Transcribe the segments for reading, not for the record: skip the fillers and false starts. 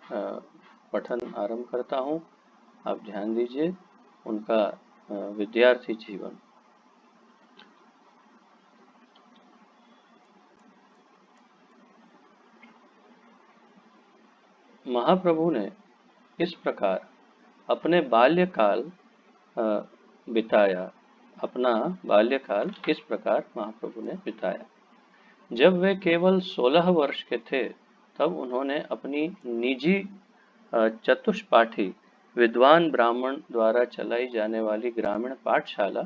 पठन आरंभ करता हूँ। आप ध्यान दीजिए उनका विद्यार्थी जीवन। महाप्रभु ने इस प्रकार अपने बाल्यकाल अ, बिताया। अपना बाल्यकाल इस प्रकार महाप्रभु ने बिताया। जब वे केवल 16 वर्ष के थे तब उन्होंने अपनी निजी चतुष्पाठी विद्वान ब्राह्मण द्वारा चलाई जाने वाली ग्रामीण पाठशाला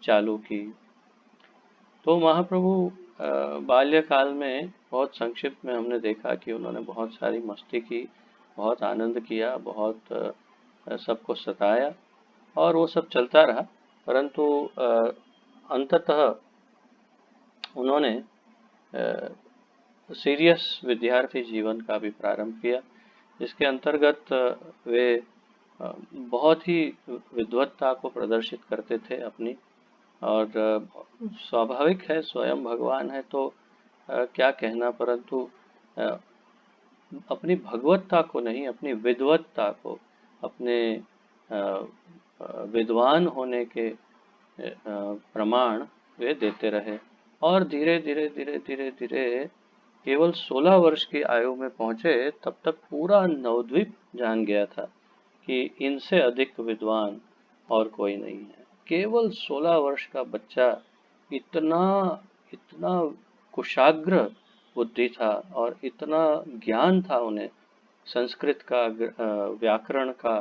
चालू की। तो महाप्रभु बाल्यकाल में बहुत संक्षिप्त में हमने देखा कि उन्होंने बहुत सारी मस्ती की, बहुत आनंद किया, बहुत सबको सताया और वो सब चलता रहा। परंतु अंततः उन्होंने सीरियस विद्यार्थी जीवन का भी प्रारंभ किया, जिसके अंतर्गत वे बहुत ही विद्वत्ता को प्रदर्शित करते थे अपनी। और स्वाभाविक है, स्वयं भगवान है तो क्या कहना, परंतु अपनी भगवत्ता को नहीं, अपनी विद्वत्ता को, अपने विद्वान होने के प्रमाण वे देते रहे। और धीरे धीरे धीरे धीरे धीरे केवल 16 वर्ष की आयु में पहुंचे तब तक पूरा नवद्वीप जान गया था कि इनसे अधिक विद्वान और कोई नहीं है। केवल 16 वर्ष का बच्चा इतना इतना कुशाग्र बुद्धि था और इतना ज्ञान था उन्हें, संस्कृत का, व्याकरण का,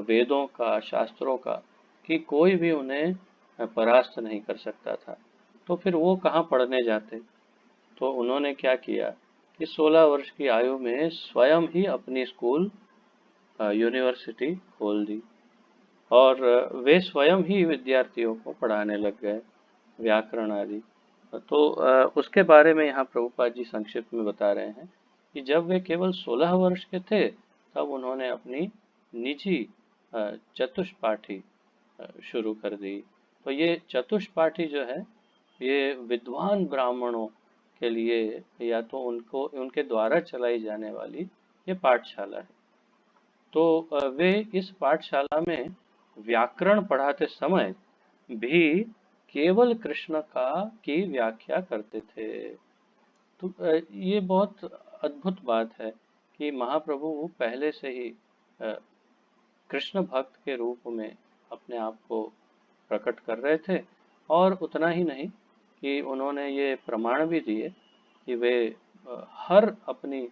वेदों का, शास्त्रों का, कि कोई भी उन्हें परास्त नहीं कर सकता था। तो फिर वो कहाँ पढ़ने जाते? तो उन्होंने क्या किया कि 16 वर्ष की आयु में स्वयं ही अपनी स्कूल, यूनिवर्सिटी खोल दी और वे स्वयं ही विद्यार्थियों को पढ़ाने लग गए, व्याकरण आदि। तो उसके बारे में यहाँ प्रभुपाद जी संक्षिप्त में बता रहे हैं कि जब वे केवल 16 वर्ष के थे तब उन्होंने अपनी निजी चतुष्पाठी शुरू कर दी। तो ये चतुष्पाठी जो है, ये विद्वान ब्राह्मणों के लिए या तो उनको उनके द्वारा चलाई जाने वाली ये पाठशाला है। तो वे इस पाठशाला में व्याकरण पढ़ाते समय भी केवल कृष्ण की व्याख्या करते थे। तो ये बहुत अद्भुत बात है कि महाप्रभु पहले से ही कृष्ण भक्त के रूप में अपने आप को प्रकट कर रहे थे। और उतना ही नहीं कि उन्होंने ये प्रमाण भी दिए कि वे हर अपनी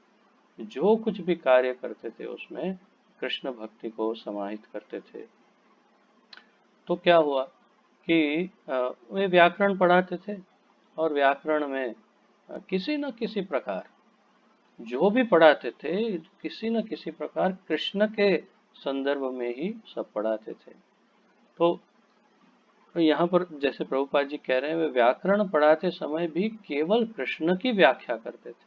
जो कुछ भी कार्य करते थे उसमें कृष्ण भक्ति को समाहित करते थे। तो क्या हुआ कि वे व्याकरण पढ़ाते थे और व्याकरण में किसी न किसी प्रकार जो भी पढ़ाते थे, किसी न किसी प्रकार कृष्ण के संदर्भ में ही सब पढ़ाते थे। तो यहाँ पर जैसे प्रभुपाद जी कह रहे हैं, वे व्याकरण पढ़ाते समय भी केवल कृष्ण की व्याख्या करते थे।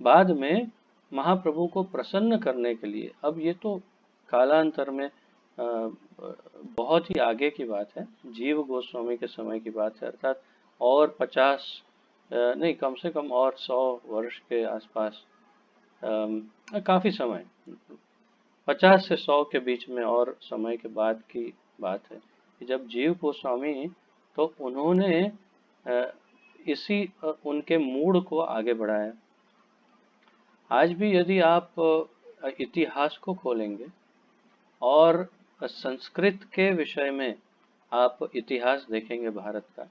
बाद में महाप्रभु को प्रसन्न करने के लिए, अब ये तो कालांतर में बहुत ही आगे की बात है, जीव गोस्वामी के समय की बात है, अर्थात और 50 नहीं, कम से कम और 100 वर्ष के आसपास, काफी समय, 50 से 100 के बीच में और समय के बाद की बात है कि जब जीव गोस्वामी, तो उन्होंने इसी उनके मूड को आगे बढ़ाया। आज भी यदि आप इतिहास को खोलेंगे और संस्कृत के विषय में आप इतिहास देखेंगे भारत का,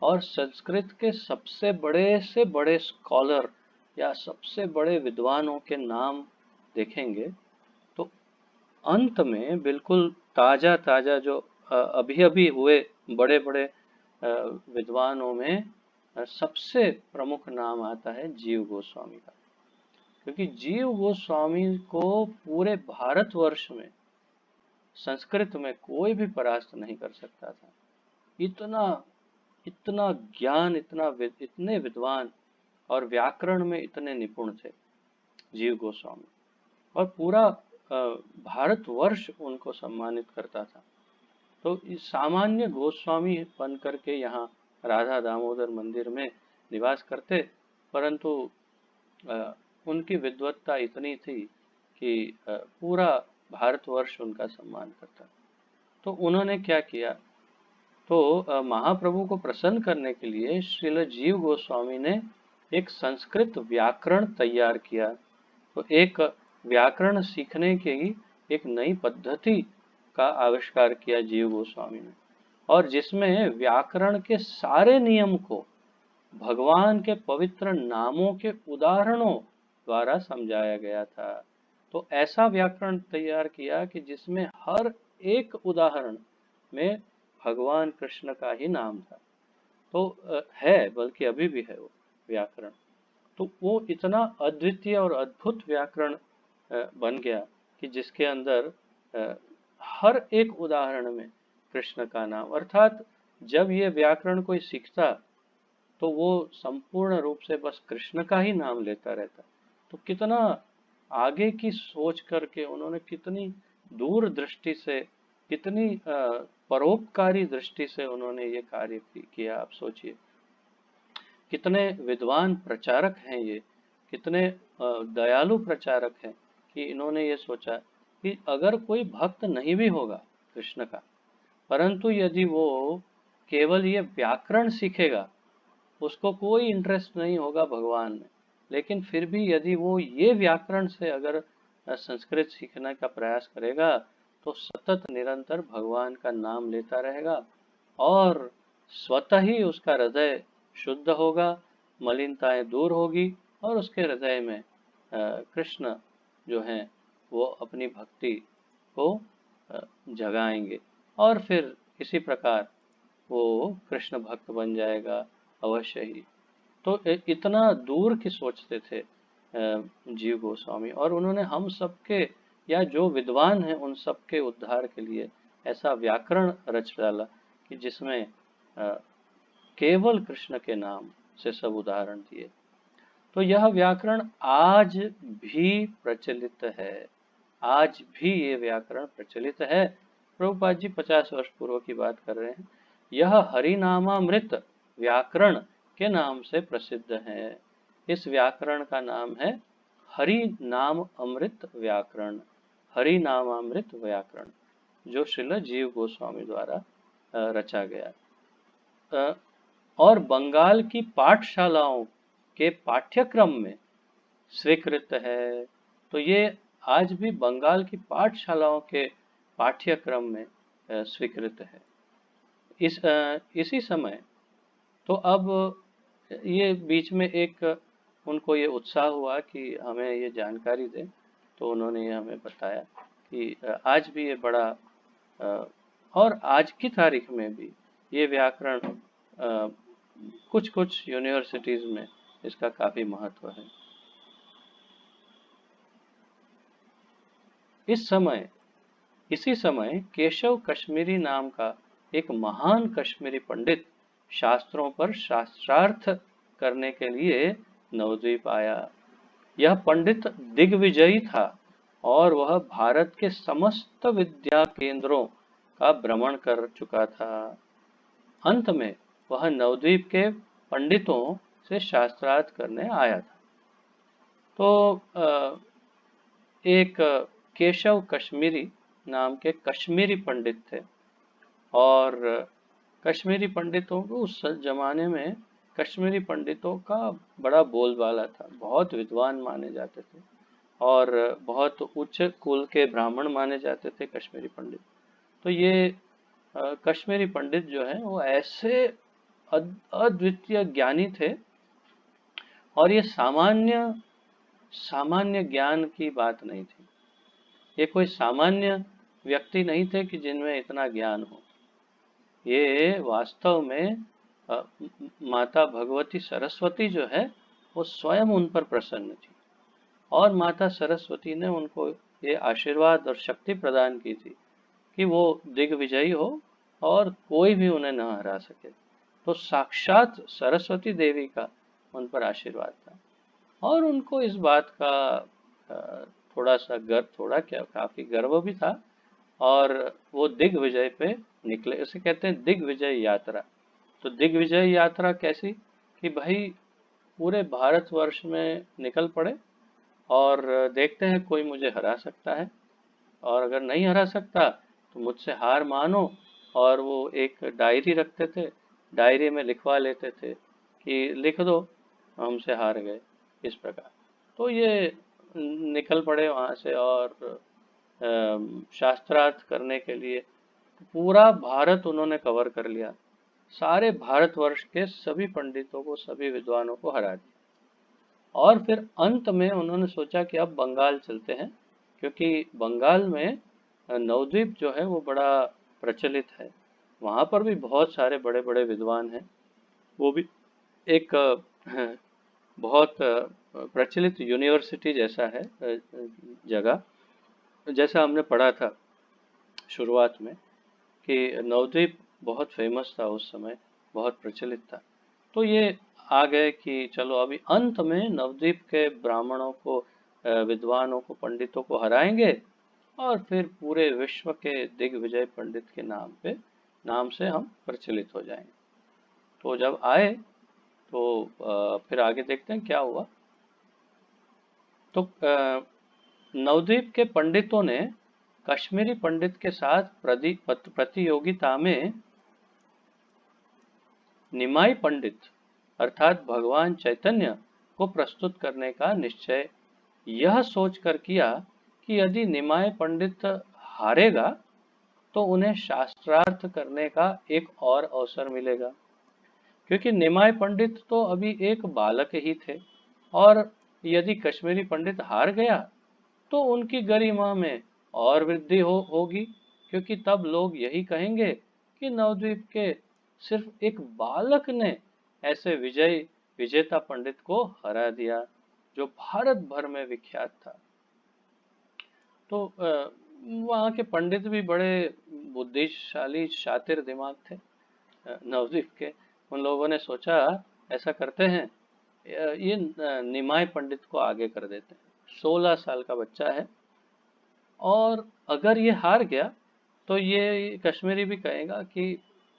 और संस्कृत के सबसे बड़े से बड़े स्कॉलर या सबसे बड़े विद्वानों के नाम देखेंगे, तो अंत में बिल्कुल ताजा ताजा जो अभी अभी हुए बड़े बड़े विद्वानों में सबसे प्रमुख नाम आता है जीव गोस्वामी का। क्योंकि जीव गोस्वामी को पूरे भारतवर्ष में संस्कृत में कोई भी परास्त नहीं कर सकता था। इतना इतना ज्ञान, इतने विद्वान और व्याकरण में इतने निपुण थे जीव गोस्वामी, और पूरा भारतवर्ष उनको सम्मानित करता था। तो इस सामान्य गोस्वामी बन करके यहाँ राधा दामोदर मंदिर में निवास करते, परंतु उनकी विद्वत्ता इतनी थी कि पूरा भारतवर्ष उनका सम्मान करता। तो उन्होंने क्या किया, तो महाप्रभु को प्रसन्न करने के लिए श्रील जीव गोस्वामी ने एक संस्कृत व्याकरण तैयार किया। तो एक व्याकरण सीखने की एक नई पद्धति का आविष्कार किया जीव गोस्वामी ने, और जिसमें व्याकरण के सारे नियम को भगवान के पवित्र नामों के उदाहरणों द्वारा समझाया गया था। तो ऐसा व्याकरण तैयार किया कि जिसमें हर एक उदाहरण में भगवान कृष्ण का ही नाम था। तो है, बल्कि अभी भी है वो व्याकरण। तो वो इतना अद्वितीय और अद्भुत व्याकरण बन गया कि जिसके अंदर हर एक उदाहरण में कृष्ण का नाम, अर्थात जब ये व्याकरण कोई सीखता तो वो संपूर्ण रूप से बस कृष्ण का ही नाम लेता रहता। तो कितना आगे की सोच करके उन्होंने, कितनी दूर दृष्टि से, कितनी परोपकारी दृष्टि से उन्होंने ये कार्य किया। आप सोचिए कितने विद्वान प्रचारक हैं ये, कितने दयालु प्रचारक हैं कि इन्होंने ये सोचा कि अगर कोई भक्त नहीं भी होगा कृष्ण का, परंतु यदि वो केवल ये व्याकरण सीखेगा, उसको कोई इंटरेस्ट नहीं होगा भगवान में, लेकिन फिर भी यदि वो ये व्याकरण से अगर संस्कृत सीखने का प्रयास करेगा तो सतत निरंतर भगवान का नाम लेता रहेगा और स्वतः ही उसका हृदय शुद्ध होगा, मलिनताएं दूर होगी और उसके हृदय में कृष्ण जो हैं वो अपनी भक्ति को जगाएंगे और फिर इसी प्रकार वो कृष्ण भक्त बन जाएगा अवश्य ही। तो इतना दूर की सोचते थे जीव गोस्वामी, और उन्होंने हम सबके, या जो विद्वान हैं उन सबके उद्धार के लिए ऐसा व्याकरण रच डाला कि जिसमें केवल कृष्ण के नाम से सब उदाहरण दिए। तो यह व्याकरण आज भी प्रचलित है, आज भी ये व्याकरण प्रचलित है। प्रभुपाद जी 50 वर्ष पूर्व की बात कर रहे हैं। यह हरिनामामृत व्याकरण के नाम से प्रसिद्ध है। इस व्याकरण का नाम है हरि नाम अमृत व्याकरण, हरि नामामृत व्याकरण, जो श्रील जीव गोस्वामी द्वारा रचा गया और बंगाल की पाठशालाओं के पाठ्यक्रम में स्वीकृत है। तो ये आज भी बंगाल की पाठशालाओं के पाठ्यक्रम में स्वीकृत है। इसी समय तो अब ये बीच में एक उनको ये उत्साह हुआ कि हमें ये जानकारी दें, तो उन्होंने ये हमें बताया कि आज भी ये बड़ा और आज की तारीख में भी ये व्याकरण कुछ कुछ यूनिवर्सिटीज में इसका काफी महत्व है। इसी समय केशव कश्मीरी नाम का एक महान कश्मीरी पंडित शास्त्रों पर शास्त्रार्थ करने के लिए नवद्वीप आया। यह पंडित दिग्विजयी था और वह भारत के समस्त विद्या केंद्रों का भ्रमण कर चुका था। अंत में वह नवद्वीप के पंडितों से शास्त्रार्थ करने आया था। तो एक केशव कश्मीरी नाम के कश्मीरी पंडित थे, और कश्मीरी पंडितों को उस जमाने में कश्मीरी पंडितों का बड़ा बोलबाला था, बहुत विद्वान माने जाते थे और बहुत उच्च कुल के ब्राह्मण माने जाते थे कश्मीरी पंडित। तो ये कश्मीरी पंडित जो है वो ऐसे अद्वितीय ज्ञानी थे, और ये सामान्य ज्ञान की बात नहीं थी। ये कोई सामान्य व्यक्ति नहीं थे कि जिनमें इतना ज्ञान हो। ये वास्तव में माता भगवती सरस्वती जो है वो स्वयं उन पर प्रसन्न थी, और माता सरस्वती ने उनको ये आशीर्वाद और शक्ति प्रदान की थी कि वो दिग्विजयी हो और कोई भी उन्हें न हरा सके। तो साक्षात सरस्वती देवी का उन पर आशीर्वाद था, और उनको इस बात का थोड़ा सा गर्व, थोड़ा क्या काफी गर्व भी था। और वो दिग्विजय पे निकले, उसे कहते हैं दिग्विजय यात्रा। तो दिग्विजय यात्रा कैसी कि भाई पूरे भारतवर्ष में निकल पड़े और देखते हैं कोई मुझे हरा सकता है, और अगर नहीं हरा सकता तो मुझसे हार मानो। और वो एक डायरी रखते थे, डायरी में लिखवा लेते थे कि लिख दो हमसे हार गए, इस प्रकार। तो ये निकल पड़े वहाँ से, और शास्त्रार्थ करने के लिए पूरा भारत उन्होंने कवर कर लिया। सारे भारतवर्ष के सभी पंडितों को, सभी विद्वानों को हरा दिया। और फिर अंत में उन्होंने सोचा कि अब बंगाल चलते हैं, क्योंकि बंगाल में नवद्वीप जो है वो बड़ा प्रचलित है। वहाँ पर भी बहुत सारे बड़े बड़े विद्वान हैं। वो भी एक बहुत प्रचलित यूनिवर्सिटी जैसा है जगह। जैसा हमने पढ़ा था शुरुआत में कि नवद्वीप बहुत फेमस था उस समय, बहुत प्रचलित था। तो ये आ गए कि चलो अभी अंत में नवद्वीप के ब्राह्मणों को, विद्वानों को, पंडितों को हराएंगे, और फिर पूरे विश्व के दिग्विजय पंडित के नाम से हम प्रचलित हो जाएंगे। तो जब आए तो फिर आगे देखते हैं क्या हुआ। तो नवद्वीप के पंडितों ने कश्मीरी पंडित के साथ प्रतियोगिता में निमाई पंडित अर्थात भगवान चैतन्य को प्रस्तुत करने का निश्चय यह सोचकर किया कि यदि निमाई पंडित हारेगा तो उन्हें शास्त्रार्थ करने का एक और अवसर मिलेगा, क्योंकि निमाई पंडित तो अभी एक बालक ही थे। और यदि कश्मीरी पंडित हार गया तो उनकी गरिमा में और वृद्धि होगी, क्योंकि तब लोग यही कहेंगे कि नवद्वीप के सिर्फ एक बालक ने ऐसे विजेता पंडित को हरा दिया जो भारत भर में विख्यात था। तो वहाँ के पंडित भी बड़े बुद्धिशाली, शातिर दिमाग थे नवद्वीप के। उन लोगों ने सोचा ऐसा करते हैं, ये निमाई पंडित को आगे कर देते हैं। 16 साल का बच्चा है, और अगर ये हार गया तो ये कश्मीरी भी कहेगा कि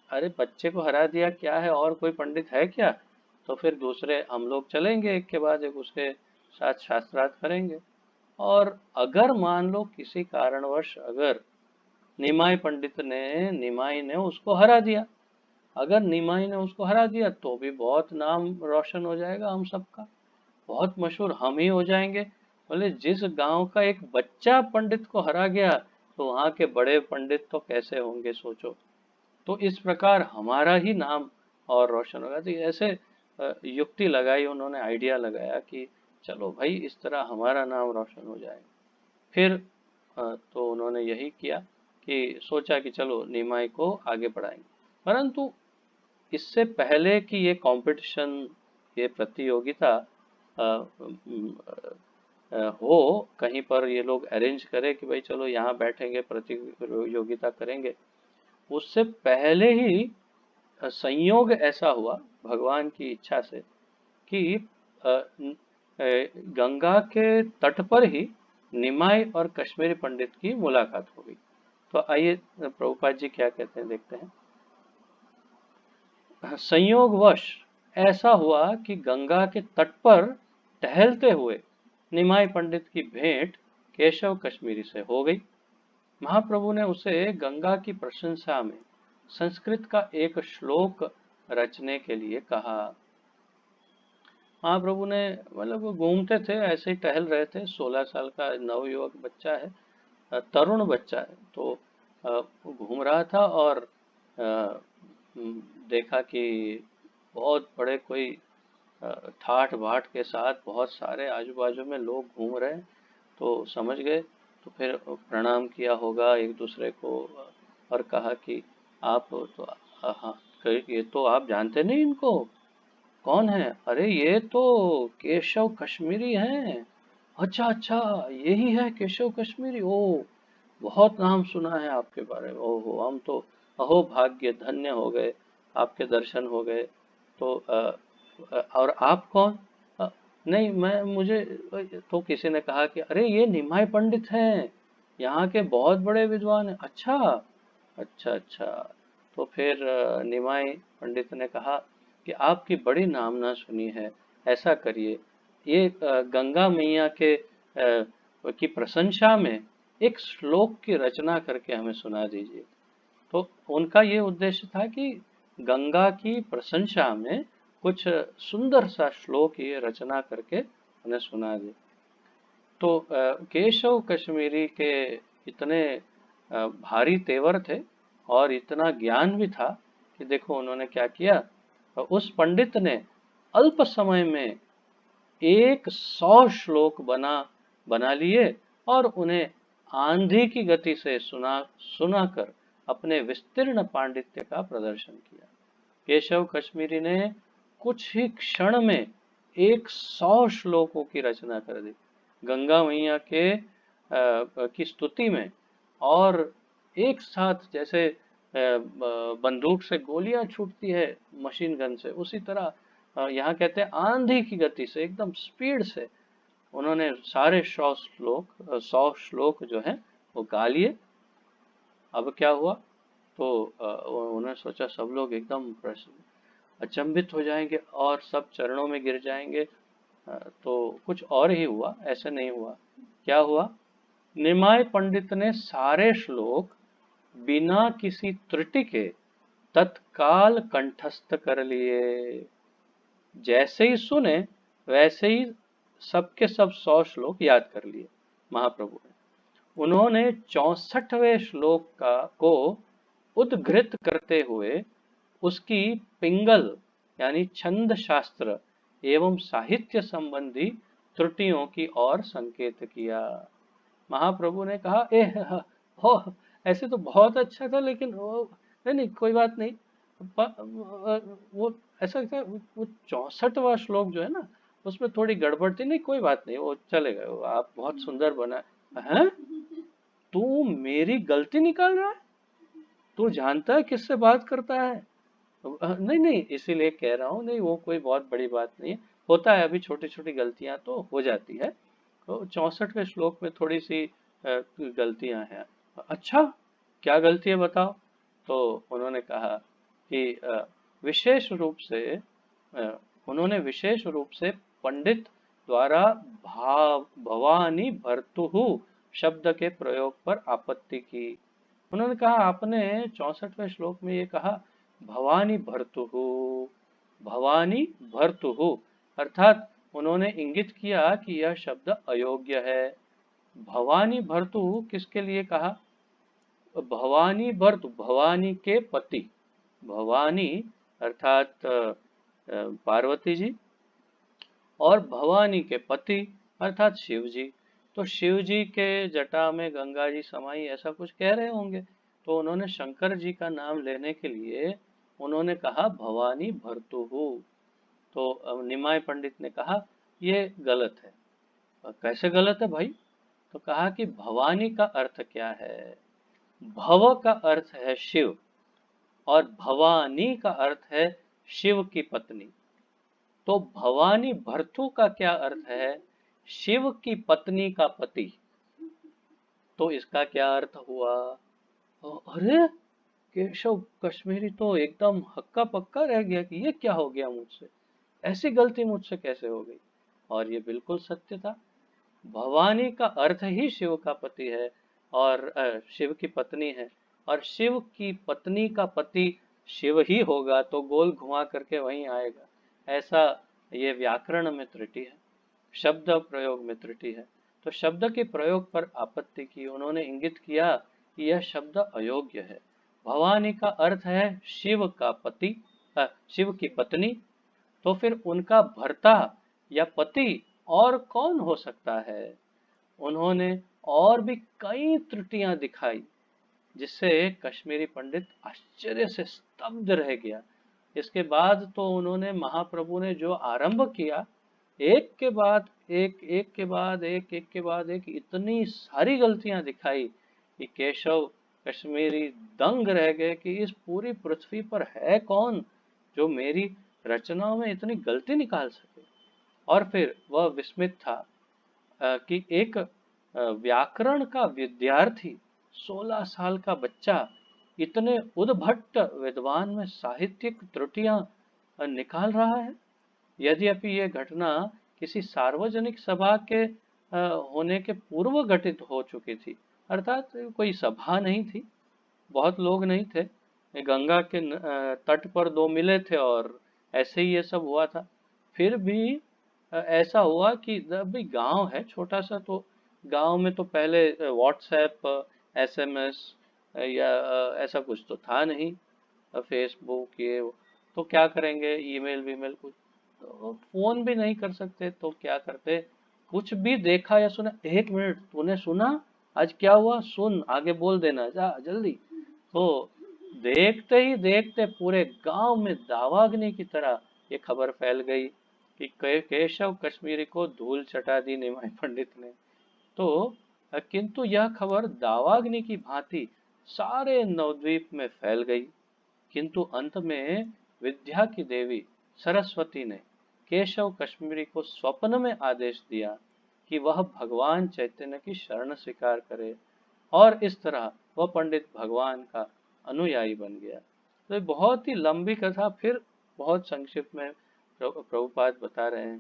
अरे बच्चे को हरा दिया, क्या है और कोई पंडित है क्या। तो फिर दूसरे हम लोग चलेंगे एक के बाद एक उसके साथ शास्त्रार्थ करेंगे। और अगर मान लो किसी कारणवश अगर निमाई ने उसको हरा दिया, अगर निमाई ने उसको हरा दिया तो भी बहुत नाम रोशन हो जाएगा हम सबका, बहुत मशहूर हम ही हो जाएंगे। बोले जिस गांव का एक बच्चा पंडित को हरा गया तो वहाँ के बड़े पंडित तो कैसे होंगे सोचो। तो इस प्रकार हमारा ही नाम और रोशन होगा। तो ऐसे युक्ति लगाई उन्होंने, आइडिया लगाया कि चलो भाई इस तरह हमारा नाम रोशन हो जाएगा। फिर तो उन्होंने यही किया कि सोचा कि चलो निमाई को आगे बढ़ाएंगे। परंतु इससे पहले कि ये कंपटीशन, ये प्रतियोगिता हो, कहीं पर ये लोग अरेंज करें कि भाई चलो यहाँ बैठेंगे प्रतियोगिता करेंगे, उससे पहले ही संयोग ऐसा हुआ भगवान की इच्छा से कि गंगा के तट पर ही निमाई और कश्मीरी पंडित की मुलाकात हो गई। तो आइए प्रभुपाद जी क्या कहते हैं देखते हैं। संयोगवश ऐसा हुआ कि गंगा के तट पर टहलते हुए निमाई पंडित की भेंट केशव कश्मीरी से हो गई। महाप्रभु ने उसे गंगा की प्रशंसा में संस्कृत का एक श्लोक रचने के लिए कहा। महाप्रभु ने, मतलब वो घूमते थे, ऐसे ही टहल रहे थे। 16 साल का नवयुवक बच्चा है, तरुण बच्चा है। तो वो घूम रहा था, और देखा कि बहुत बड़े कोई ठाठ बाट के साथ बहुत सारे आजू बाजू में लोग घूम रहे हैं। तो समझ गए, तो फिर प्रणाम किया होगा एक दूसरे को, और कहा कि आप तो, हाँ, ये तो आप जानते नहीं इनको, कौन है। अरे ये तो केशव कश्मीरी हैं। अच्छा अच्छा, यही है केशव कश्मीरी। ओ, बहुत नाम सुना है आपके बारे में। ओहो, हम तो अहो भाग्य धन्य हो गए, आपके दर्शन हो गए। तो और आप कौन? नहीं, मैं मुझे, तो किसी ने कहा कि अरे ये निमाई पंडित हैं, यहाँ के बहुत बड़े विद्वान हैं। अच्छा अच्छा अच्छा। तो फिर निमाई पंडित ने कहा कि आपकी बड़ी नामना सुनी है, ऐसा करिए, ये गंगा मैया के की प्रशंसा में एक श्लोक की रचना करके हमें सुना दीजिए। तो उनका ये उद्देश्य था कि गंगा की प्रशंसा में कुछ सुंदर सा श्लोक ये रचना करके हमें सुना दे। तो केशव कश्मीरी के इतने भारी तेवर थे और इतना ज्ञान भी था कि देखो उन्होंने क्या किया। उस पंडित ने अल्प समय में 100 श्लोक बना लिए और उन्हें आंधी की गति से सुनाकर अपने विस्तीर्ण पांडित्य का प्रदर्शन किया। केशव कश्मीरी ने कुछ ही क्षण में 100 श्लोकों की रचना कर दी गंगा मैया के की स्तुति में। और एक साथ जैसे बंदूक से गोलियां छूटती है मशीन गन से, उसी तरह यहाँ कहते हैं आंधी की गति से, एकदम स्पीड से उन्होंने सारे 100 श्लोक जो है वो गा लिए। अब क्या हुआ, तो उन्होंने सोचा सब लोग एकदम अचंभित हो जाएंगे और सब चरणों में गिर जाएंगे। तो कुछ और ही हुआ, ऐसे नहीं हुआ। क्या हुआ, निमाय पंडित ने सारे श्लोक बिना किसी त्रुटि के तत्काल कंठस्थ कर लिए। जैसे ही सुने वैसे ही सबके सब 100 श्लोक याद कर लिए महाप्रभु ने। उन्होंने 64वें श्लोक को उद्घृत करते हुए उसकी पिंगल यानी छंद शास्त्र एवं साहित्य संबंधी त्रुटियों की ओर संकेत किया। महाप्रभु ने कहा, हो ऐसे तो बहुत अच्छा था, लेकिन वो नहीं नहीं कोई बात नहीं, वो ऐसा था, वो 64वां श्लोक जो है ना उसमें थोड़ी गड़बड़ थी, नहीं कोई बात नहीं, वो चलेगा, वो आप बहुत सुंदर बना है। तू मेरी गलती निकाल रहा है, तू जानता है किससे बात करता है। नहीं नहीं इसीलिए कह रहा हूँ, नहीं वो कोई बहुत बड़ी बात नहीं है, होता है, अभी छोटी छोटी गलतियां तो हो जाती है। तो 64वें श्लोक में थोड़ी सी गलतियां हैं। अच्छा क्या गलती है बताओ। तो उन्होंने कहा कि विशेष रूप से उन्होंने विशेष रूप से पंडित द्वारा भवानी भर्तुहु शब्द के प्रयोग पर आपत्ति की। उन्होंने कहा आपने 64वें श्लोक में ये कहा भवानी भर्तुहु, भवानी भर्तुहु, अर्थात उन्होंने इंगित किया कि यह शब्द अयोग्य है। भवानी भर्तुहु किसके लिए कहा, भवानी भर्तु भवानी के पति, भवानी अर्थात पार्वती जी, और भवानी के पति अर्थात शिव जी। तो शिव जी के जटा में गंगा जी समाई, ऐसा कुछ कह रहे होंगे। तो उन्होंने शंकर जी का नाम लेने के लिए उन्होंने कहा भवानी भर्तुहु। तो निमाय पंडित ने कहा ये गलत है। कैसे गलत है भाई। तो कहा कि भवानी का अर्थ क्या है, भव का अर्थ है शिव और भवानी का अर्थ है शिव की पत्नी। तो भवानी भर्तु का क्या अर्थ है, शिव की पत्नी का पति। तो इसका क्या अर्थ हुआ। अरे केशव कश्मीरी तो एकदम हक्का पक्का रह गया कि ये क्या हो गया मुझसे, ऐसी गलती मुझसे कैसे हो गई। और ये बिल्कुल सत्य था। भवानी का अर्थ ही शिव का पति है और शिव की पत्नी है, और शिव की पत्नी का पति शिव ही होगा, तो गोल घुमा करके वहीं आएगा। ऐसा ये व्याकरण में त्रुटि है, शब्द प्रयोग में त्रुटि है। तो शब्द के प्रयोग पर आपत्ति की, उन्होंने इंगित किया कि यह शब्द अयोग्य है। भवानी का अर्थ है शिव का पति, शिव की पत्नी। तो फिर उनका भर्ता या पति और कौन हो सकता है। उन्होंने और भी कई त्रुटियां दिखाई जिससे कश्मीरी पंडित आश्चर्य से स्तब्ध रह गया। इसके बाद तो उन्होंने महाप्रभु ने जो आरंभ किया, एक के बाद एक, एक के बाद एक, एक के बाद एक, इतनी सारी गलतियां दिखाई कि केशव कश्मीरी दंग रह गए कि इस पूरी पृथ्वी पर है कौन जो मेरी रचनाओं में इतनी गलती निकाल सके। और फिर वह विस्मित था कि एक व्याकरण का विद्यार्थी 16 साल का बच्चा इतने उद्भट विद्वान में साहित्यिक त्रुटियां निकाल रहा है। यद्यपि ये घटना किसी सार्वजनिक सभा के होने के पूर्व घटित हो चुकी थी। अर्थात कोई सभा नहीं थी, बहुत लोग नहीं थे, ये गंगा के तट पर दो मिले थे और ऐसे ही ये सब हुआ था। फिर भी ऐसा हुआ कि अभी गांव है छोटा सा, तो गांव में तो पहले व्हाट्सएप, एसएमएस या ऐसा कुछ तो था नहीं, फेसबुक ये वो। तो क्या करेंगे, ईमेल वीमेल कुछ, तो फोन भी नहीं कर सकते, तो क्या करते, कुछ भी देखा या सुना, 1 मिनट तूने सुना आज क्या हुआ, सुन आगे बोल देना जा जल्दी। तो देखते ही देखते पूरे गांव में दावाग्नि की तरह ये खबर फैल गई कि केशव कश्मीरी को धूल चटा दी निमाई पंडित ने। तो किंतु यह खबर दावाग्नि की भांति सारे नवद्वीप में फैल गई। किंतु अंत में विद्या की देवी सरस्वती ने केशव कश्मीरी को स्वप्न में आदेश दिया कि वह भगवान चैतन्य की शरण स्वीकार करे, और इस तरह वह पंडित भगवान का अनुयायी बन गया। तो ये बहुत ही लंबी कथा, फिर बहुत संक्षिप्त में प्रभुपाद बता रहे हैं।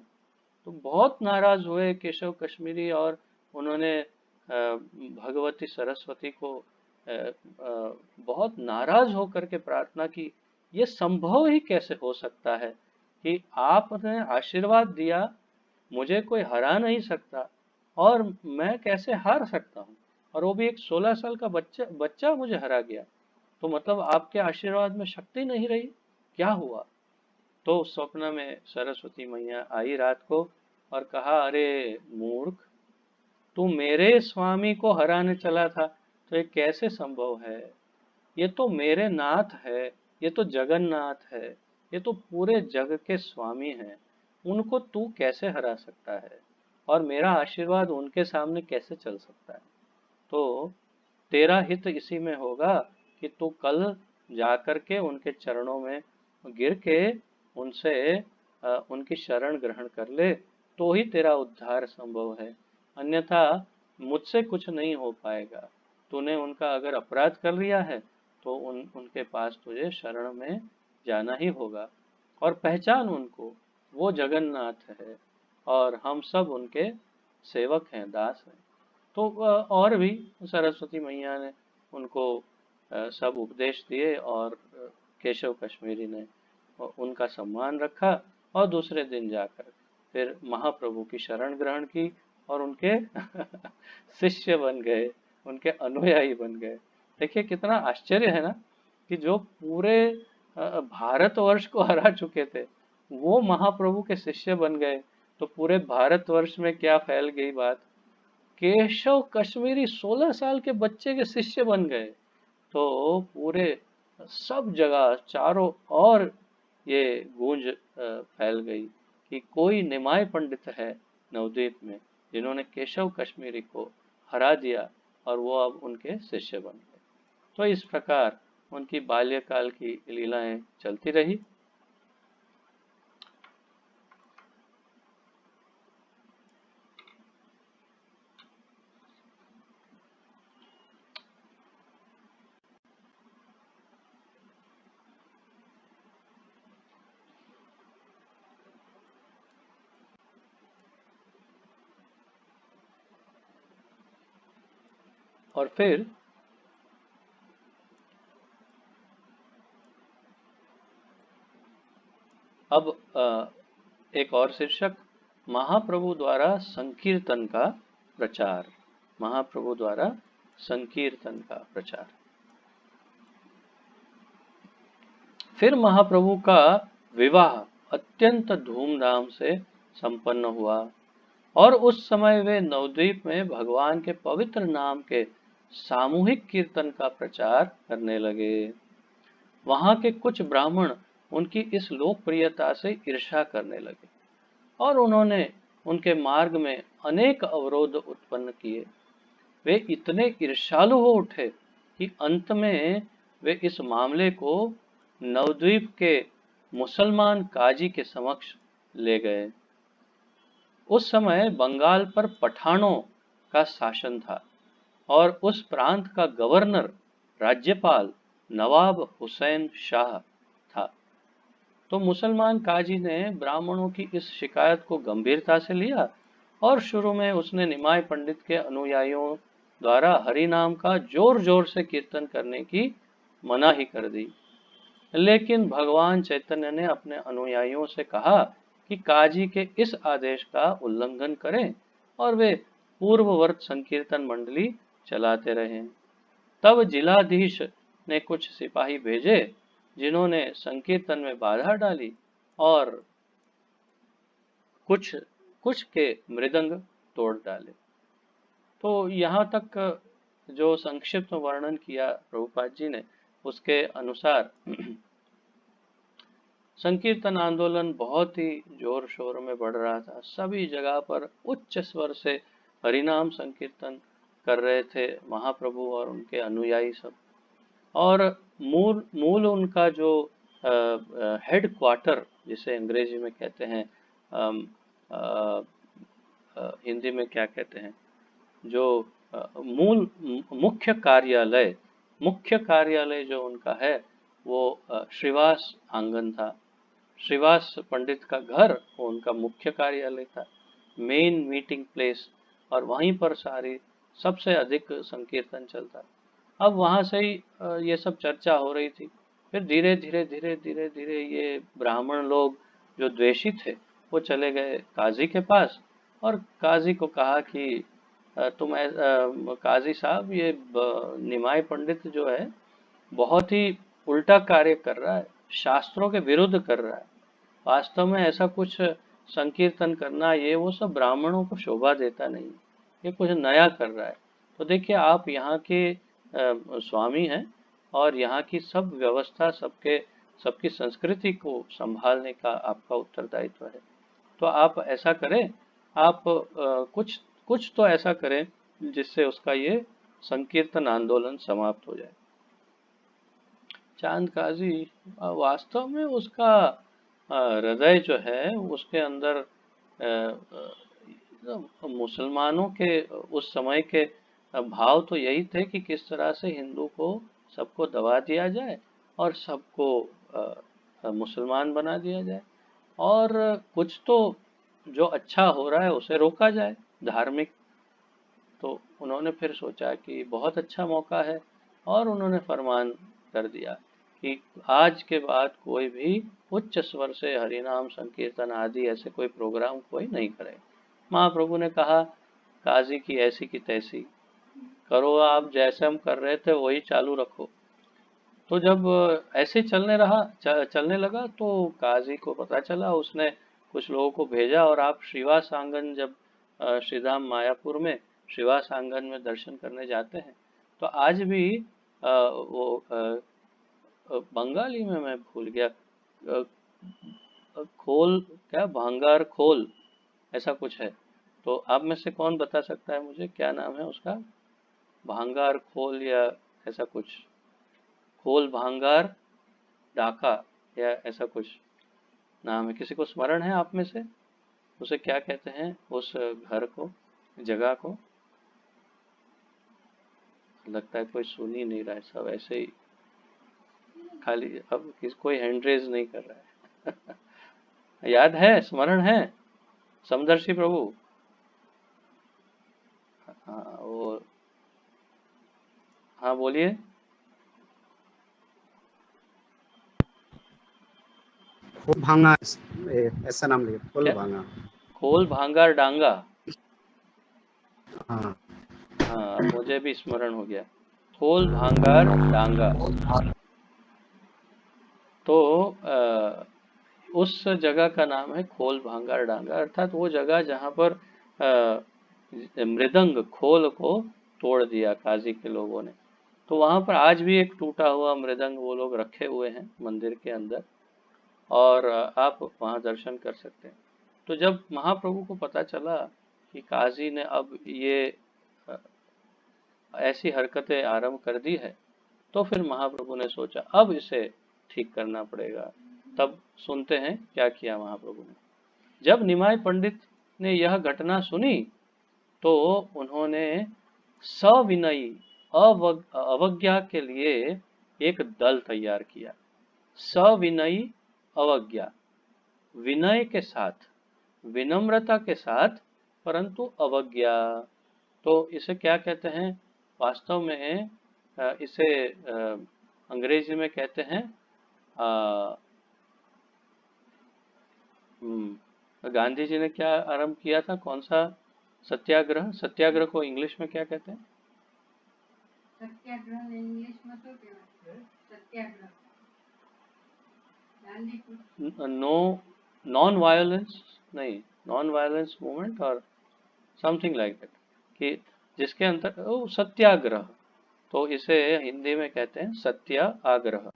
तो बहुत नाराज हुए केशव कश्मीरी, और उन्होंने भगवती सरस्वती को बहुत नाराज होकर के प्रार्थना की, ये संभव ही कैसे हो सकता है कि आपने आशीर्वाद दिया, मुझे कोई हरा नहीं सकता, और मैं कैसे हार सकता हूँ, और वो भी एक 16 साल का बच्चा बच्चा मुझे हरा गया। तो मतलब आपके आशीर्वाद में शक्ति नहीं रही, क्या हुआ। तो स्वप्न में सरस्वती मैया आई रात को और कहा, अरे मूर्ख, तू मेरे स्वामी को हराने चला था, तो ये कैसे संभव है, ये तो मेरे नाथ है, ये तो जगन्नाथ है, ये तो पूरे जग के स्वामी हैं, उनको तू कैसे हरा सकता है, और मेरा आशीर्वाद उनके सामने कैसे चल सकता है। तो तेरा हित इसी में होगा कि तू कल जाकर के उनके चरणों में गिर के उनसे उनकी शरण ग्रहण कर ले, तो ही तेरा उद्धार संभव है, अन्यथा मुझसे कुछ नहीं हो पाएगा। तूने उनका अगर अपराध कर लिया है तो उनके पास तुझे शरण में जाना ही होगा, और पहचान उनको, वो जगन्नाथ है और हम सब उनके सेवक हैं, दास हैं। तो और भी सरस्वती मैया ने उनको सब उपदेश दिए, और केशव कश्मीरी ने उनका सम्मान रखा, और दूसरे दिन जाकर फिर महाप्रभु की शरण ग्रहण की, और उनके शिष्य बन गए, उनके अनुयायी बन गए। देखिए कितना आश्चर्य है ना, कि जो पूरे भारतवर्ष को हरा चुके थे, वो महाप्रभु के शिष्य बन गए। तो पूरे भारतवर्ष में क्या फैल गई बात, केशव कश्मीरी 16 साल के बच्चे के शिष्य बन गए। तो पूरे सब जगह चारों ओर ये गूंज फैल गई कि कोई निमाय पंडित है नवद्वीप में, जिन्होंने केशव कश्मीरी को हरा दिया, और वो अब उनके शिष्य बन गए। तो इस प्रकार उनकी बाल्यकाल की लीलाएं चलती रही। और फिर अब एक और शीर्षक, महाप्रभु द्वारा संकीर्तन का प्रचार। महाप्रभु द्वारा संकीर्तन का प्रचार। फिर महाप्रभु का विवाह अत्यंत धूमधाम से संपन्न हुआ, और उस समय वे नवद्वीप में भगवान के पवित्र नाम के सामूहिक कीर्तन का प्रचार करने लगे। वहां के कुछ ब्राह्मण उनकी इस लोकप्रियता से ईर्ष्या करने लगे, और उन्होंने उनके मार्ग में अनेक अवरोध उत्पन्न किए। वे इतने ईर्ष्यालु हो उठे कि अंत में वे इस मामले को नवद्वीप के मुसलमान काजी के समक्ष ले गए। उस समय बंगाल पर पठानों का शासन था, और उस प्रांत का गवर्नर राज्यपाल नवाब हुसैन शाह था। तो मुसलमान काजी ने ब्राह्मणों की इस शिकायत को गंभीरता से लिया, और शुरू में उसने निमाय पंडित के अनुयायियों द्वारा हरि नाम का जोर जोर से कीर्तन करने की मनाही कर दी। लेकिन भगवान चैतन्य ने अपने अनुयायियों से कहा कि काजी के इस आदेश का उल्लंघन करें और वे पूर्ववर्त संकीर्तन मंडली चलाते रहें। तब जिलाधीश ने कुछ सिपाही भेजे जिन्होंने संकीर्तन में बाधा डाली और कुछ कुछ के मृदंग तोड़ डाले। तो यहाँ तक जो संक्षिप्त वर्णन किया प्रभुपाद जी ने, उसके अनुसार संकीर्तन आंदोलन बहुत ही जोर शोर में बढ़ रहा था। सभी जगह पर उच्च स्वर से हरिनाम संकीर्तन कर रहे थे महाप्रभु और उनके अनुयायी सब। और मूल मूल उनका जो हेड क्वार्टर जिसे अंग्रेजी में कहते हैं, हिंदी में क्या कहते हैं, जो मूल मुख्य कार्यालय जो उनका है वो श्रीवास आंगन था। श्रीवास पंडित का घर वो उनका मुख्य कार्यालय था, मेन मीटिंग प्लेस, और वहीं पर सारी सबसे अधिक संकीर्तन चलता। अब वहां से ही ये सब चर्चा हो रही थी। फिर धीरे धीरे धीरे धीरे धीरे ये ब्राह्मण लोग जो द्वेषी थे वो चले गए काजी के पास और काजी को कहा कि काजी साहब, ये निमाय पंडित जो है बहुत ही उल्टा कार्य कर रहा है, शास्त्रों के विरुद्ध कर रहा है। वास्तव में ऐसा कुछ संकीर्तन करना ये वो सब ब्राह्मणों को शोभा देता नहीं, ये कुछ नया कर रहा है। तो देखिए, आप यहाँ के स्वामी हैं और यहाँ की सब व्यवस्था, सबकी संस्कृति को संभालने का आपका उत्तरदायित्व है। तो आप ऐसा करें, आप कुछ कुछ तो ऐसा करें जिससे उसका ये संकीर्तन आंदोलन समाप्त हो जाए। चांद काजी वास्तव में उसका हृदय जो है उसके अंदर मुसलमानों के उस समय के भाव तो यही थे कि किस तरह से हिंदू को सबको दबा दिया जाए और सबको मुसलमान बना दिया जाए, और कुछ तो जो अच्छा हो रहा है उसे रोका जाए, धार्मिक। तो उन्होंने फिर सोचा कि बहुत अच्छा मौका है और उन्होंने फरमान कर दिया कि आज के बाद कोई भी उच्च स्वर से हरिनाम संकीर्तन आदि ऐसे कोई प्रोग्राम कोई नहीं करे। महाप्रभु ने कहा, काजी की ऐसी की तैसी करो, आप जैसे हम कर रहे थे वही चालू रखो। तो जब ऐसे चलने लगा तो काजी को पता चला, उसने कुछ लोगों को भेजा और आप श्रीवास आंगन जब श्रीधाम मायापुर में श्रीवास आंगन में दर्शन करने जाते हैं तो आज भी वो बंगाली में मैं भूल गया, खोल क्या, भांगार खोल ऐसा कुछ है। तो आप में से कौन बता सकता है मुझे क्या नाम है उसका? भांगार खोल या ऐसा कुछ, खोल भांगार डाका या ऐसा कुछ नाम है। किसी को स्मरण है आप में से? उसे क्या कहते हैं उस घर को, जगह को? लगता है कोई सुन ही नहीं रहा है, सब ऐसे ही खाली, अब कोई हैंड रेज नहीं कर रहा है। याद है, स्मरण है? समदर्शी प्रभु, हाँ वो, हाँ बोलिए। खोल भांगा, ऐसा नाम लिया, खोल क्या? भांगा। खोल भांगार डांगा। हाँ हाँ, अब मुझे भी स्मरण हो गया, खोल भांगार डांगा। तो उस जगह का नाम है खोल भांगार डांगा, अर्थात वो जगह जहाँ पर मृदंग खोल को तोड़ दिया काजी के लोगों ने। तो वहाँ पर आज भी एक टूटा हुआ मृदंग वो लोग रखे हुए हैं मंदिर के अंदर, और आप वहाँ दर्शन कर सकते हैं। तो जब महाप्रभु को पता चला कि काजी ने अब ये अ, ऐसी हरकतें आरंभ कर दी है, तो फिर महाप्रभु ने सोचा अब इसे ठीक करना पड़ेगा। तब सुनते हैं क्या किया महाप्रभु ने। जब निमाय पंडित ने यह घटना सुनी तो उन्होंने सविनयी अवज्ञा के लिए एक दल तैयार किया। सविनयी अवज्ञा, विनय के साथ, विनम्रता के साथ परंतु अवज्ञा। तो इसे क्या कहते हैं वास्तव में? इसे अंग्रेजी में कहते हैं गांधी जी ने क्या आरंभ किया था, कौन सा सत्याग्रह? सत्याग्रह को इंग्लिश में क्या कहते हैं? सत्याग्रह इंग्लिश में तो क्या है? सत्याग्रह नो, नॉन वायलेंस, नहीं, नॉन वायलेंस मूवमेंट और समथिंग लाइक दैट, कि जिसके अंदर सत्याग्रह। तो इसे हिंदी में कहते हैं सत्या आग्रह।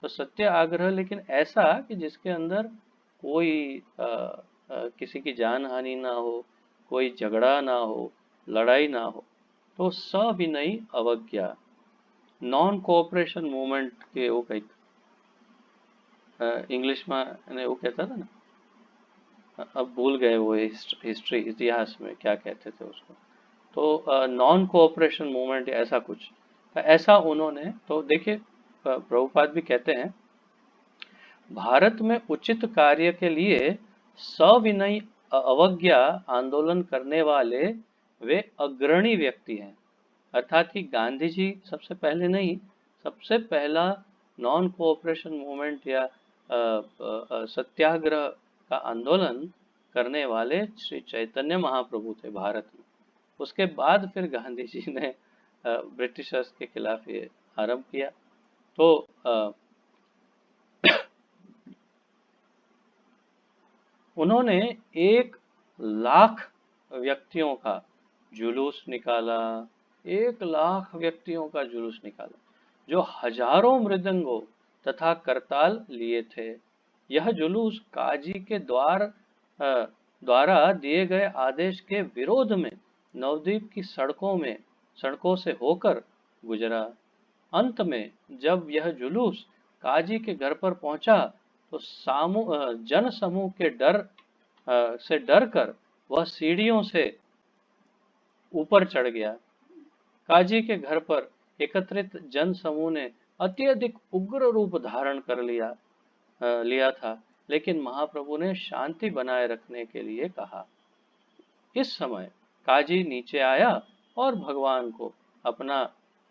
तो सत्य आग्रह, लेकिन ऐसा कि जिसके अंदर कोई किसी की जान हानि ना हो, कोई झगड़ा ना हो, लड़ाई ना हो। तो सविनयी अवज्ञा, नॉन कोऑपरेशन मूवमेंट के वो कई इंग्लिश में वो कहता था ना, अब भूल गए वो हिस्ट्री, इतिहास में क्या कहते थे उसको। तो नॉन कोऑपरेशन मूवमेंट ऐसा कुछ, ऐसा उन्होंने। तो देखिए प्रभुपाद भी कहते हैं, भारत में उचित कार्य के लिए सविनयी अवज्ञा आंदोलन करने वाले वे अग्रणी व्यक्ति हैं। अर्थात कि गांधी जी सबसे पहले नहीं, सबसे पहला नॉन कोऑपरेशन मूवमेंट या सत्याग्रह का आंदोलन करने वाले श्री चैतन्य महाप्रभु थे भारत में। उसके बाद फिर गांधी जी ने ब्रिटिशर्स के खिलाफ ये आरंभ किया। तो उन्होंने 1 लाख व्यक्तियों का जुलूस निकाला, 1 लाख व्यक्तियों का जुलूस निकाला, जो हजारों मृदंगों तथा करताल लिए थे। यह जुलूस काजी के द्वारा दिए गए आदेश के विरोध में नवद्वीप की सड़कों से होकर गुजरा। अंत में जब यह जुलूस काजी के घर पर पहुंचा तो जन समूह के से डर कर वह सीढ़ियों से ऊपर चढ़ गया। काजी के घर पर एकत्रित जन समूह ने अत्यधिक उग्र रूप धारण कर लिया था, लेकिन महाप्रभु ने शांति बनाए रखने के लिए कहा। इस समय काजी नीचे आया और भगवान को अपना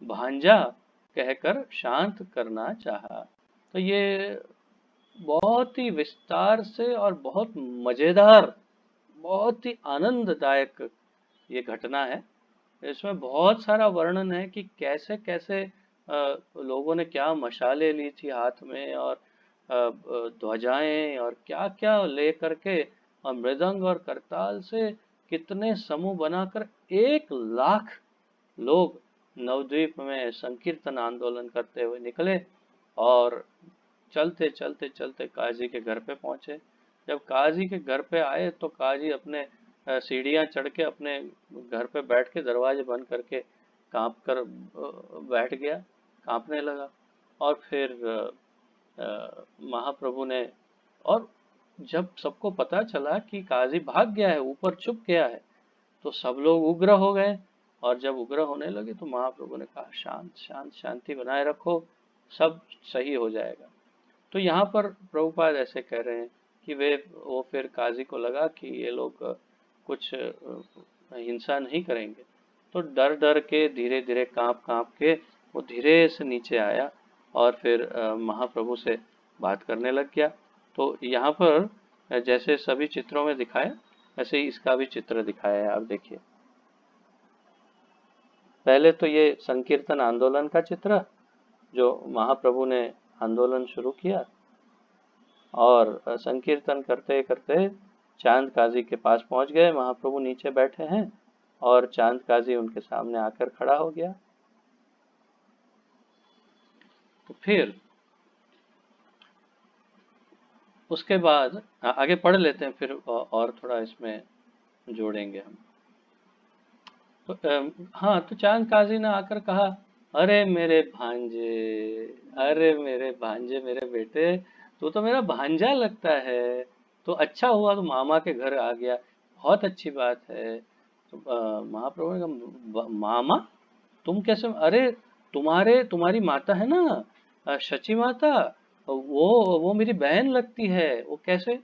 भांजा कहकर शांत करना चाहा। तो ये बहुत ही विस्तार से और बहुत मजेदार, बहुत ही आनंददायक ये घटना है। इसमें बहुत सारा वर्णन है कि कैसे कैसे लोगों ने क्या मशाले ली थी हाथ में, और ध्वजाएं और क्या क्या ले करके, और मृदंग और करताल से कितने समूह बनाकर 1 लाख लोग नवद्वीप में संकीर्तन आंदोलन करते हुए निकले और चलते चलते चलते काजी के घर पे पहुंचे। जब काजी के घर पे आए तो काजी अपने सीढ़ियां चढ़ के अपने घर पे बैठ के दरवाजे बंद करके कांप कर बैठ गया, कांपने लगा। और फिर महाप्रभु ने, और जब सबको पता चला कि काजी भाग गया है, ऊपर छुप गया है, तो सब लोग उग्र हो गए। और जब उग्र होने लगे तो महाप्रभु ने कहा, शांत शांत, शांति बनाए रखो, सब सही हो जाएगा। तो यहाँ पर प्रभुपाद ऐसे कह रहे हैं कि वो फिर काजी को लगा कि ये लोग कुछ हिंसा नहीं करेंगे, तो डर डर के धीरे धीरे कांप कांप के वो धीरे से नीचे आया और फिर महाप्रभु से बात करने लग गया। तो यहाँ पर जैसे सभी चित्रों में दिखाया, ऐसे ही इसका भी चित्र दिखाया है। आप देखिए, पहले तो ये संकीर्तन आंदोलन का चित्र, जो महाप्रभु ने आंदोलन शुरू किया, और संकीर्तन करते करते चांद काजी के पास पहुंच गए। महाप्रभु नीचे बैठे हैं और चांद काजी उनके सामने आकर खड़ा हो गया। तो फिर उसके बाद आगे पढ़ लेते हैं, फिर और थोड़ा इसमें जोड़ेंगे हम। तो हाँ, तो चांद काजी ने आकर कहा, अरे मेरे भांजे, अरे मेरे भांजे, मेरे बेटे, तू तो मेरा भांजा लगता है। तो अच्छा हुआ तो मामा के घर आ गया, बहुत अच्छी बात है। तो महाप्रभु ने कहा, मामा तुम कैसे? अरे तुम्हारी माता है ना, शची माता, वो मेरी बहन लगती है। वो कैसे?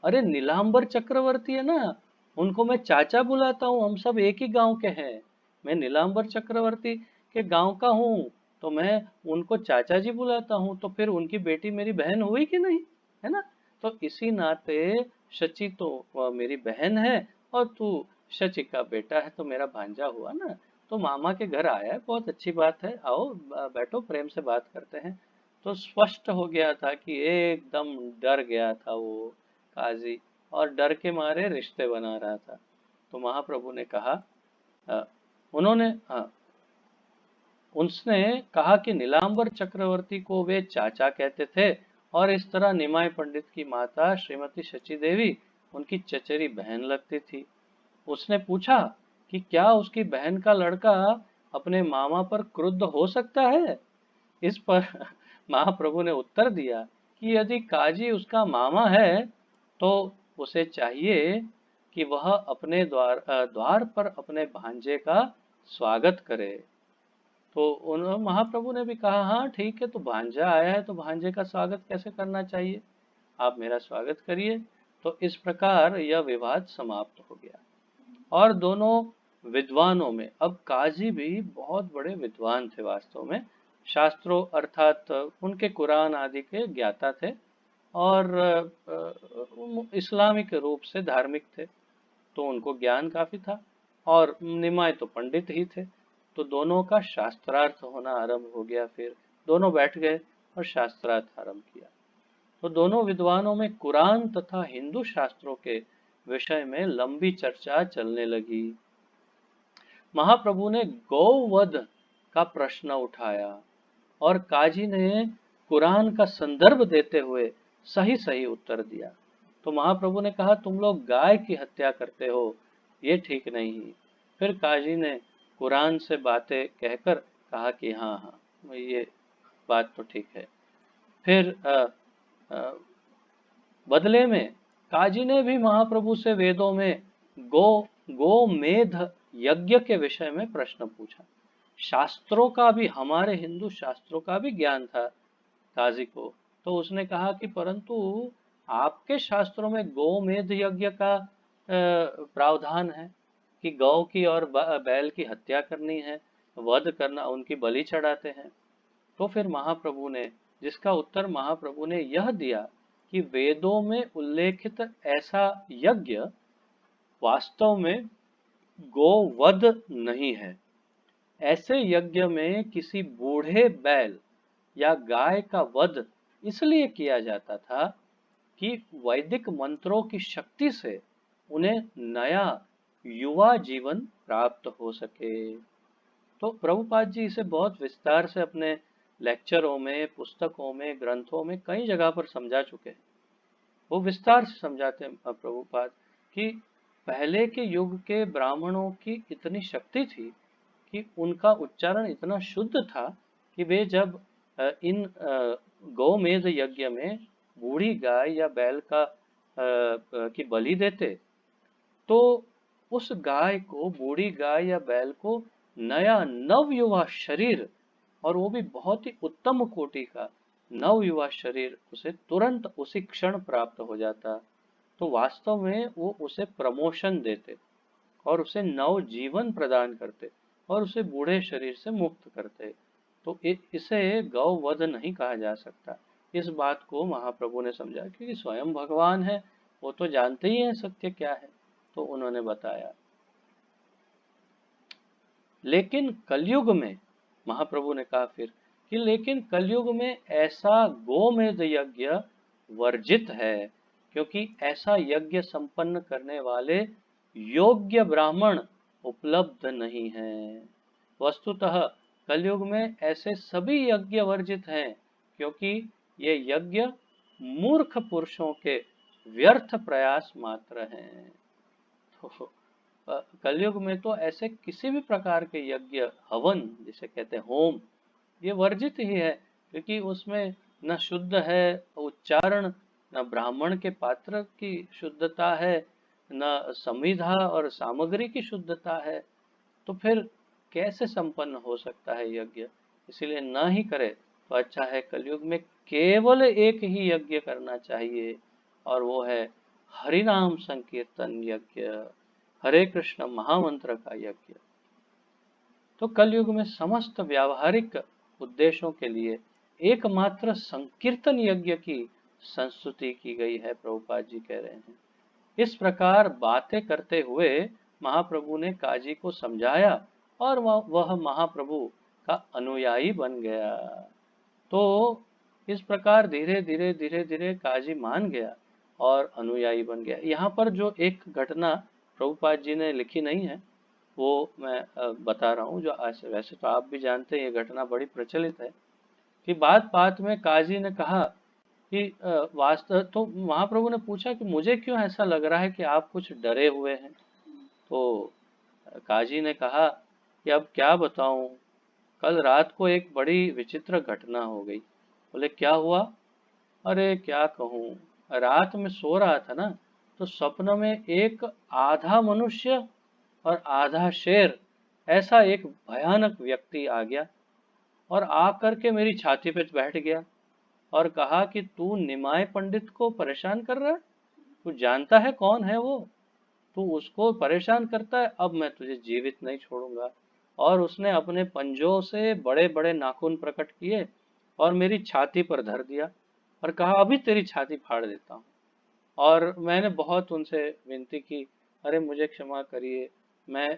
अरे नीलांबर चक्रवर्ती है ना, उनको मैं चाचा बुलाता हूँ, हम सब एक ही गांव के हैं। मैं नीलांबर चक्रवर्ती के गांव का हूँ, तो मैं उनको चाचा जी बुलाता हूँ, तो फिर उनकी बेटी मेरी बहन हुई कि नहीं, है ना? तो इसी नाते शची तो मेरी बहन है, और तू शची का बेटा है, तो मेरा भांजा हुआ ना। तो मामा के घर आया है, बहुत अच्छी बात है, आओ बैठो, प्रेम से बात करते हैं। तो स्पष्ट हो गया था कि एकदम डर गया था वो काजी, और डर के मारे रिश्ते बना रहा था। तो महाप्रभु ने कहा, अ, उन्होंने उसने कहा कि नीलांबर चक्रवर्ती को वे चाचा कहते थे, और इस तरह निमाय पंडित की माता श्रीमती शची देवी उनकी चचेरी बहन लगती थी। उसने पूछा कि क्या उसकी बहन का लड़का अपने मामा पर क्रुद्ध हो सकता है? इस पर महाप्रभु ने उत्तर दिया कि यदि काजी उसका मामा है, तो उसे चाहिए कि वह अपने द्वार पर अपने भांजे का स्वागत करे। तो उन महाप्रभु ने भी कहा, हाँ ठीक है, तो भांजा आया है तो भांजे का स्वागत कैसे करना चाहिए, आप मेरा स्वागत करिए। तो इस प्रकार यह विवाद समाप्त हो गया। और दोनों विद्वानों में, अब काजी भी बहुत बड़े विद्वान थे वास्तव में, शास्त्रों अर्थात उनके कुरान आदि के ज्ञाता थे, और इस्लामिक रूप से धार्मिक थे, तो उनको ज्ञान काफी था। और निमाय तो पंडित ही थे। तो दोनों का शास्त्रार्थ होना आरंभ हो गया। फिर दोनों बैठ गए और शास्त्रार्थ आरंभ किया। तो दोनों विद्वानों में कुरान तथा हिंदू शास्त्रों के विषय में लंबी चर्चा चलने लगी। महाप्रभु ने गौवध का प्रश्न उठाया, और काजी ने कुरान का संदर्भ देते हुए सही सही उत्तर दिया। तो महाप्रभु ने कहा, तुम लोग गाय की हत्या करते हो, ये ठीक नहीं। फिर काजी ने कुरान से बातें कहकर कहा कि हाँ हाँ, ये बात तो ठीक है। फिर अ, बदले में काजी ने भी महाप्रभु से वेदों में गो गोमेध यज्ञ के विषय में प्रश्न पूछा। शास्त्रों का भी, हमारे हिंदू शास्त्रों का भी ज्ञान था काजी को। तो उसने कहा कि परंतु आपके शास्त्रों में गोमेध यज्ञ का प्रावधान है कि गौ की और बैल की हत्या करनी है, वध करना, उनकी बलि चढ़ाते हैं। तो फिर महाप्रभु ने, जिसका उत्तर महाप्रभु ने यह दिया कि वेदों में उल्लेखित ऐसा यज्ञ वास्तव में गोवध नहीं है। ऐसे यज्ञ में किसी बूढ़े बैल या गाय का वध इसलिए किया जाता था कि वैदिक मंत्रों की शक्ति से उन्हें नया युवा जीवन प्राप्त हो सके। तो प्रभुपाद जी इसे बहुत विस्तार से अपने लेक्चरों में, पुस्तकों में, ग्रंथों में कई जगह पर समझा चुके हैं। वो विस्तार से समझाते हैं प्रभुपाद कि पहले के युग के ब्राह्मणों की इतनी शक्ति थी कि उनका उच्चारण इतना शुद्ध था कि वे जब इन गौमेध यज्ञ में बूढ़ी गाय या बैल का की बलि देते, तो उस गाय को, बूढ़ी गाय या बैल को नया नवयुवा शरीर, और वो भी बहुत ही उत्तम कोटि का नवयुवा शरीर, उसे तुरंत उसी क्षण प्राप्त हो जाता। तो वास्तव में वो उसे प्रमोशन देते और उसे नव जीवन प्रदान करते और उसे बूढ़े शरीर से मुक्त करते। तो इसे गौवध नहीं कहा जा सकता। इस बात को महाप्रभु ने समझा, क्योंकि स्वयं भगवान है, वो तो जानते ही हैं सत्य क्या है। तो उन्होंने बताया। लेकिन कलयुग में, महाप्रभु ने कहा फिर कि लेकिन कलयुग में ऐसा गोमेध यज्ञ वर्जित है, क्योंकि ऐसा यज्ञ संपन्न करने वाले योग्य ब्राह्मण उपलब्ध नहीं हैं। वस्तुतः कलयुग में ऐसे सभी यज्ञ वर्जित हैं, क्योंकि ये यज्ञ मूर्ख पुरुषों के व्यर्थ प्रयास मात्र हैं। तो कलयुग में तो ऐसे किसी भी प्रकार के यज्ञ, हवन जिसे कहते हैं, होम, ये वर्जित ही है, क्योंकि उसमें न शुद्ध है उच्चारण, न ब्राह्मण के पात्र की शुद्धता है, न संविधा और सामग्री की शुद्धता है। तो फिर कैसे संपन्न हो सकता है यज्ञ? इसीलिए न ही करे तो अच्छा है। कलयुग में केवल एक ही यज्ञ करना चाहिए, और वो है हरिनाम संकीर्तन यज्ञ। हरे कृष्ण महामंत्र का यज्ञ। तो कलयुग में समस्त व्यावहारिक उद्देश्यों के लिए एकमात्र संकीर्तन यज्ञ की संस्तुति की गई है, प्रभुपाद जी कह रहे हैं। इस प्रकार बातें करते हुए महाप्रभु ने काजी को समझाया और वह महाप्रभु का अनुयायी बन गया। तो इस प्रकार धीरे धीरे धीरे धीरे काजी मान गया और अनुयायी बन गया। यहाँ पर जो एक घटना प्रभुपाद जी ने लिखी नहीं है वो मैं बता रहा हूँ, जो वैसे तो आप भी जानते हैं, ये घटना बड़ी प्रचलित है कि बात बात में काजी ने कहा कि वास्तव तो महाप्रभु ने पूछा कि मुझे क्यों ऐसा लग रहा है कि आप कुछ डरे हुए हैं। तो काजी ने कहा कि अब क्या बताऊं, कल रात को एक बड़ी विचित्र घटना हो गई। बोले क्या हुआ? अरे क्या कहूँ, रात में सो रहा था ना, तो सपन में एक आधा मनुष्य और आधा शेर ऐसा एक भयानक व्यक्ति आ गया और आकर के मेरी छाती पे बैठ गया और कहा कि तू निमाय पंडित को परेशान कर रहा है, तू जानता है कौन है वो, तू उसको परेशान करता है, अब मैं तुझे जीवित नहीं छोड़ूंगा। और उसने अपने पंजों से बड़े बड़े नाखून प्रकट किए और मेरी छाती पर धर दिया और कहा अभी तेरी छाती फाड़ देता हूँ। और मैंने बहुत उनसे विनती की, अरे मुझे क्षमा करिए, मैं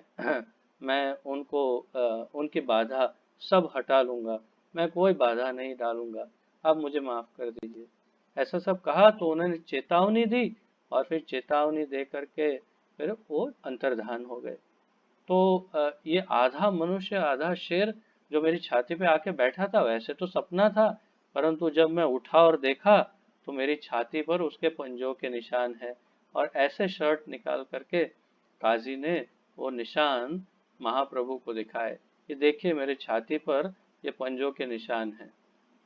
मैं उनको उनकी बाधा सब हटा लूंगा, मैं कोई बाधा नहीं डालूंगा, आप मुझे माफ कर दीजिए। ऐसा सब कहा तो उन्होंने चेतावनी दी और फिर चेतावनी दे करके फिर वो अंतर्धान हो गए। तो ये आधा मनुष्य आधा शेर जो मेरी छाती पे आके बैठा था, वैसे तो सपना था, परंतु जब मैं उठा और देखा तो मेरी छाती पर उसके पंजों के निशान है। और ऐसे शर्ट निकाल करके काजी ने वो निशान महाप्रभु को दिखाए, ये देखिए मेरे छाती पर ये पंजों के निशान हैं।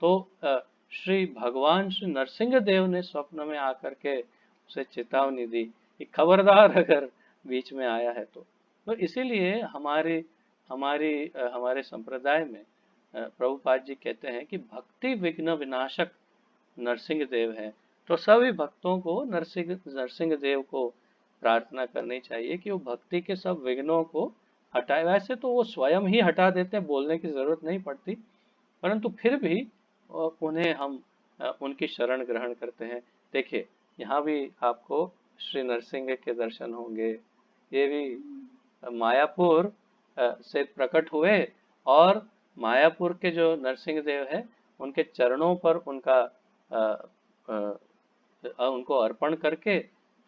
तो श्री भगवान श्री नरसिंह देव ने स्वप्न में आकर के उसे चेतावनी दी कि खबरदार अगर बीच में आया है तो इसीलिए हमारे संप्रदाय में प्रभुपाद जी कहते हैं कि भक्ति विघ्न विनाशक नरसिंह देव है। तो सभी भक्तों को नरसिंह देव को प्रार्थना करनी चाहिए कि वो भक्ति के सब विघ्नों को हटाए। वैसे तो वो स्वयं ही हटा देते हैं, बोलने की जरूरत नहीं पड़ती, परंतु फिर भी उन्हें हम उनकी शरण ग्रहण करते हैं। देखिए यहाँ भी आपको श्री नरसिंह के दर्शन होंगे, ये भी मायापुर से प्रकट हुए और मायापुर के जो नरसिंह देव है उनके चरणों पर उनको अर्पण करके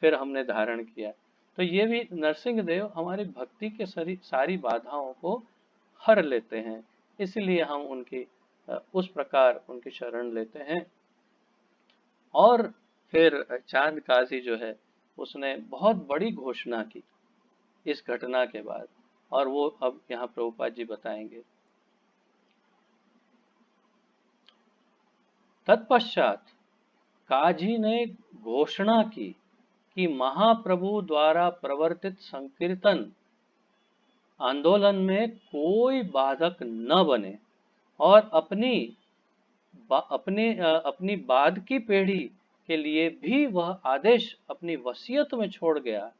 फिर हमने धारण किया। तो ये भी नरसिंह देव हमारी भक्ति के सारी बाधाओं को हर लेते हैं, इसलिए हम उनकी उस प्रकार उनकी शरण लेते हैं। और फिर चांद काजी जो है उसने बहुत बड़ी घोषणा की इस घटना के बाद, और वो अब यहाँ प्रभुपाद जी बताएंगे। तत्पश्चात काजी ने घोषणा की कि महाप्रभु द्वारा प्रवर्तित संकीर्तन आंदोलन में कोई बाधक न बने और अपनी बाद की पीढ़ी के लिए भी वह आदेश अपनी वसीयत में छोड़ गया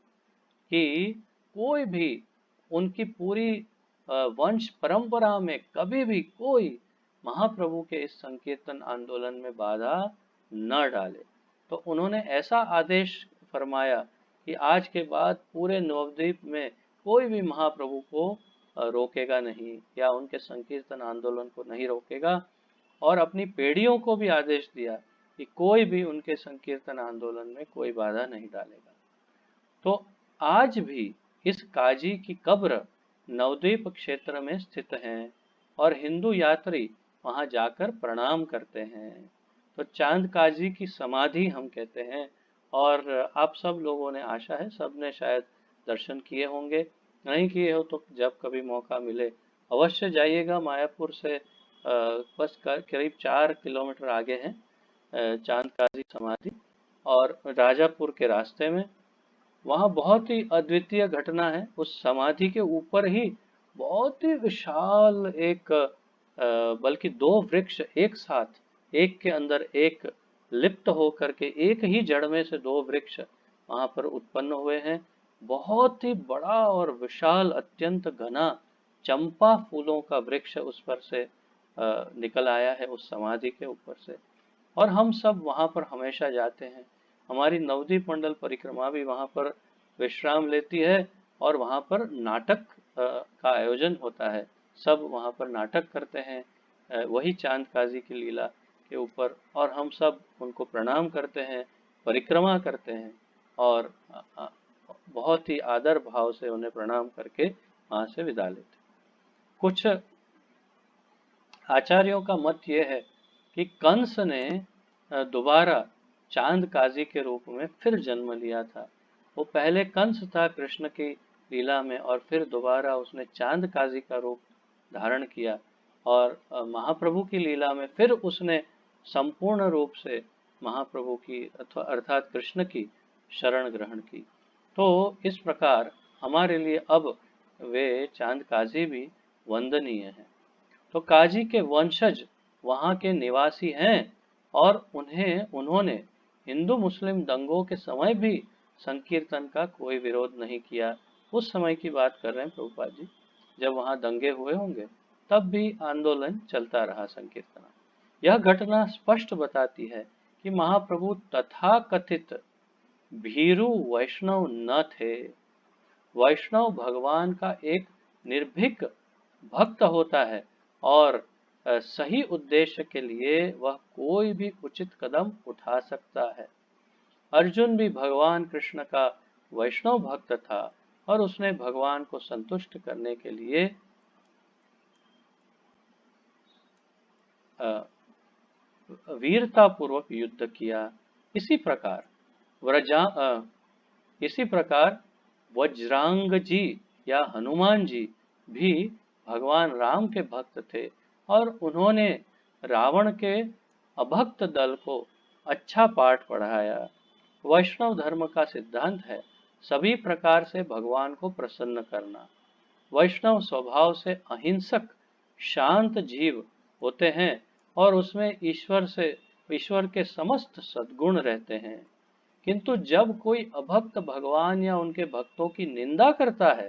कि कोई भी उनकी पूरी वंश परंपरा में कभी भी कोई महाप्रभु के इस संकीर्तन आंदोलन में बाधा न डाले। तो उन्होंने ऐसा आदेश फरमाया कि आज के बाद पूरे नवद्वीप में कोई भी महाप्रभु को रोकेगा नहीं या उनके संकीर्तन आंदोलन को नहीं रोकेगा, और अपनी पीढ़ियों को भी आदेश दिया कि कोई भी उनके संकीर्तन आंदोलन में कोई बाधा नहीं डालेगा। तो आज भी इस काजी की कब्र नवद्वीप क्षेत्र में स्थित है और हिंदू यात्री वहां जाकर प्रणाम करते हैं। तो चांद काजी की समाधि हम कहते हैं, और आप सब लोगों ने, आशा है सबने शायद दर्शन किए होंगे, नहीं किए हो तो जब कभी मौका मिले अवश्य जाइएगा। मायापुर से बस करीब 4 किलोमीटर आगे है चांद काजी समाधि, और राजापुर के रास्ते में वहाँ बहुत ही अद्वितीय घटना है। उस समाधि के ऊपर ही बहुत ही विशाल एक बल्कि 2 वृक्ष एक साथ, एक के अंदर एक लिप्त होकर के, एक ही जड़ में से 2 वृक्ष वहाँ पर उत्पन्न हुए हैं। बहुत ही बड़ा और विशाल अत्यंत घना चंपा फूलों का वृक्ष उस पर से निकल आया है, उस समाधि के ऊपर से। और हम सब वहाँ पर हमेशा जाते हैं। हमारी नवद्वीप मंडल परिक्रमा भी वहाँ पर विश्राम लेती है और वहाँ पर नाटक का आयोजन होता है। सब वहाँ पर नाटक करते हैं वही चांद काजी की लीला के ऊपर, और हम सब उनको प्रणाम करते हैं, परिक्रमा करते हैं और बहुत ही आदर भाव से उन्हें प्रणाम करके वहाँ से विदा लेते हैं। कुछ आचार्यों का मत ये है कि कंस ने दोबारा चांद काजी के रूप में फिर जन्म लिया था। वो पहले कंस था कृष्ण की लीला में, और फिर दोबारा उसने चांद काजी का रूप धारण किया, और महाप्रभु की लीला में फिर उसने संपूर्ण रूप से महाप्रभु की अथवा अर्थात कृष्ण की शरण ग्रहण की। तो इस प्रकार हमारे लिए अब वे चांद काजी भी वंदनीय हैं। तो काजी के वंशज वहाँ के निवासी हैं, और उन्होंने हिंदू मुस्लिम दंगों के समय भी संकीर्तन का कोई विरोध नहीं किया। उस समय की बात कर रहे हैं प्रभुपाद जी, जब वहाँ दंगे हुए होंगे तब भी आंदोलन चलता रहा संकीर्तन। यह घटना स्पष्ट बताती है कि महाप्रभु तथाकथित भीरु वैष्णव न थे। वैष्णव भगवान का एक निर्भीक भक्त होता है, और सही उद्देश्य के लिए वह कोई भी उचित कदम उठा सकता है। अर्जुन भी भगवान कृष्ण का वैष्णव भक्त था, और उसने भगवान को संतुष्ट करने के लिए वीरता पूर्वक युद्ध किया। इसी प्रकार इसी प्रकार वज्रांग जी या हनुमान जी भी भगवान राम के भक्त थे, और उन्होंने रावण के अभक्त दल को अच्छा पाठ पढ़ाया। वैष्णव धर्म का सिद्धांत है सभी प्रकार से भगवान को प्रसन्न करना। वैष्णव स्वभाव से अहिंसक शांत जीव होते हैं, और उसमें ईश्वर के समस्त सद्गुण रहते हैं। किंतु जब कोई अभक्त भगवान या उनके भक्तों की निंदा करता है,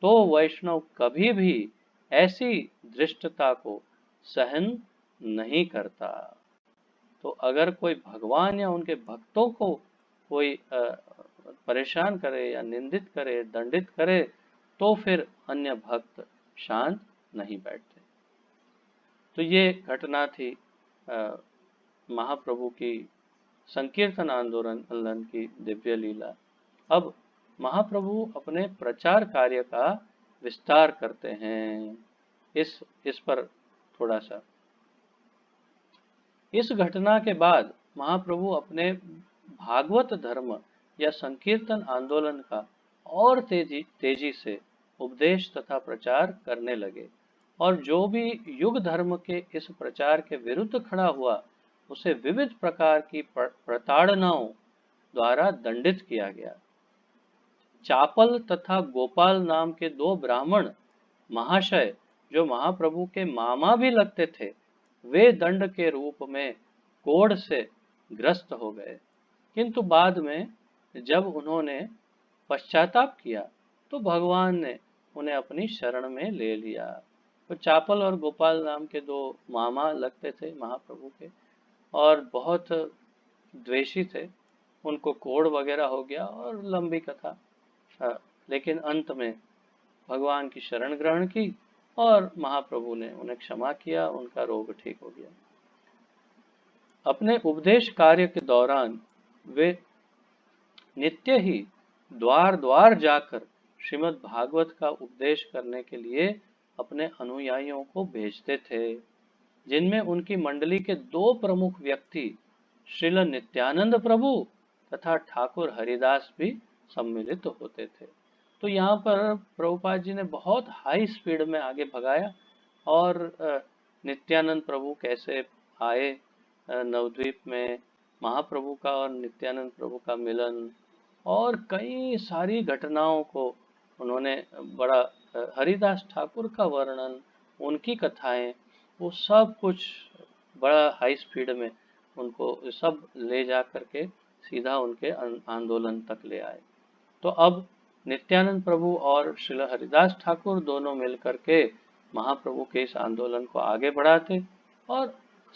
तो वैष्णव कभी भी ऐसी धृष्टता को सहन नहीं करता। तो अगर कोई भगवान या उनके भक्तों को कोई परेशान करे या निंदित करे, दंडित करे, तो फिर अन्य भक्त शांत नहीं बैठते। तो ये घटना थी महाप्रभु की संकीर्तन आंदोलन की दिव्य लीला। अब महाप्रभु अपने प्रचार कार्य का विस्तार करते हैं। इस पर थोड़ा सा, इस घटना के बाद महाप्रभु अपने भागवत धर्म या संकीर्तन आंदोलन का और तेजी से उपदेश तथा प्रचार करने लगे, और जो भी युग धर्म के इस प्रचार के विरुद्ध खड़ा हुआ, उसे विविध प्रकार की प्रताड़नाओं द्वारा दंडित किया गया। चापल तथा गोपाल नाम के दो ब्राह्मण महाशय, जो महाप्रभु के मामा भी लगते थे, वे दंड के रूप में कोढ़ से ग्रस्त हो गए। किंतु बाद में जब उन्होंने पश्चाताप किया, तो भगवान ने उन्हें अपनी शरण में ले लिया। तो चापल और गोपाल नाम के दो मामा लगते थे महाप्रभु के, और बहुत द्वेषी थे। उनको कोढ़ वगैरह हो गया और लंबी कथा। लेकिन अंत में भगवान की शरण ग्रहण की, और महाप्रभु ने उन्हें क्षमा किया, उनका रोग ठीक हो गया। अपने उपदेश कार्य के दौरान वे नित्य ही द्वार द्वार जाकर श्रीमद् भागवत का उपदेश करने के लिए अपने अनुयायियों को भेजते थे, जिनमें उनकी मंडली के दो प्रमुख व्यक्ति श्रील नित्यानंद प्रभु तथा ठाकुर हरिदास भी सम्मिलित होते थे। तो यहाँ पर प्रभुपाद जी ने बहुत हाई स्पीड में आगे भगाया, और नित्यानंद प्रभु कैसे आए नवद्वीप में, महाप्रभु का और नित्यानंद प्रभु का मिलन, और कई सारी घटनाओं को उन्होंने बड़ा हरिदास ठाकुर का वर्णन, उनकी कथाएं, वो सब कुछ बड़ा हाई स्पीड में उनको सब ले जा करके सीधा उनके आंदोलन तक ले आए। तो अब नित्यानंद प्रभु और श्रील हरिदास ठाकुर दोनों मिलकर के महाप्रभु के इस आंदोलन को आगे बढ़ाते और